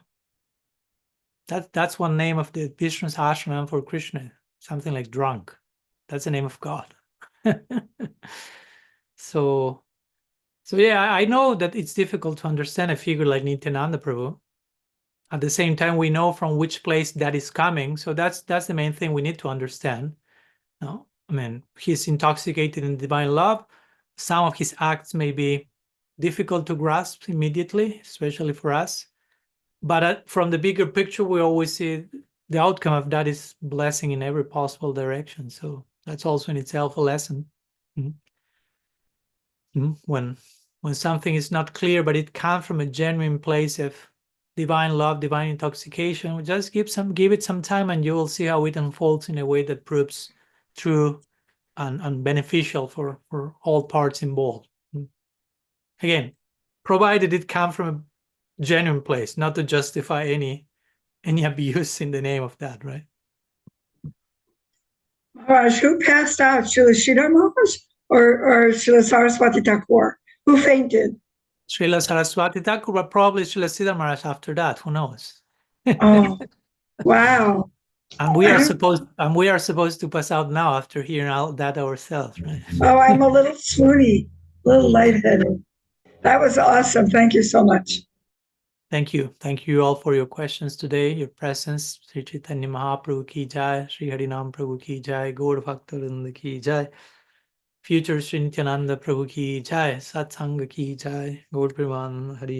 That's one name of the Vishnu's ashram for Krishna, something like drunk. That's the name of God. So yeah, I know that it's difficult to understand a figure like Nityananda Prabhu. At the same time, we know from which place that is coming. So that's the main thing we need to understand. No, I mean, he's intoxicated in divine love. Some of his acts may be difficult to grasp immediately, especially for us. But from the bigger picture, we always see the outcome of that is blessing in every possible direction. So that's also in itself a lesson. when something is not clear, but it comes from a genuine place of divine love, divine intoxication, just give it some time, and you will see how it unfolds in a way that proves true and beneficial for all parts involved. Again, provided it comes from a genuine place, not to justify any abuse in the name of that, right? Maharaj, who passed out, Srila Sridhar Maharaj or Srila Saraswati Thakur? Who fainted? Srila Saraswati Thakur, but probably Srila Sridhar Maharaj after that. Who knows? Oh, wow! And we are supposed to pass out now after hearing all that ourselves, right? Oh, I'm a little swoony, a little lightheaded. That was awesome. Thank you so much. Thank you all for your questions today, your presence. Sri Chaitanya Mahaprabhu ki jai, Sri Harinam Prabhu ki jai, Gaur Bhaktivinoda ki jai, future Sri Nityananda Prabhu ki jai, Satsang ki jai, Gaur Premanand Hari.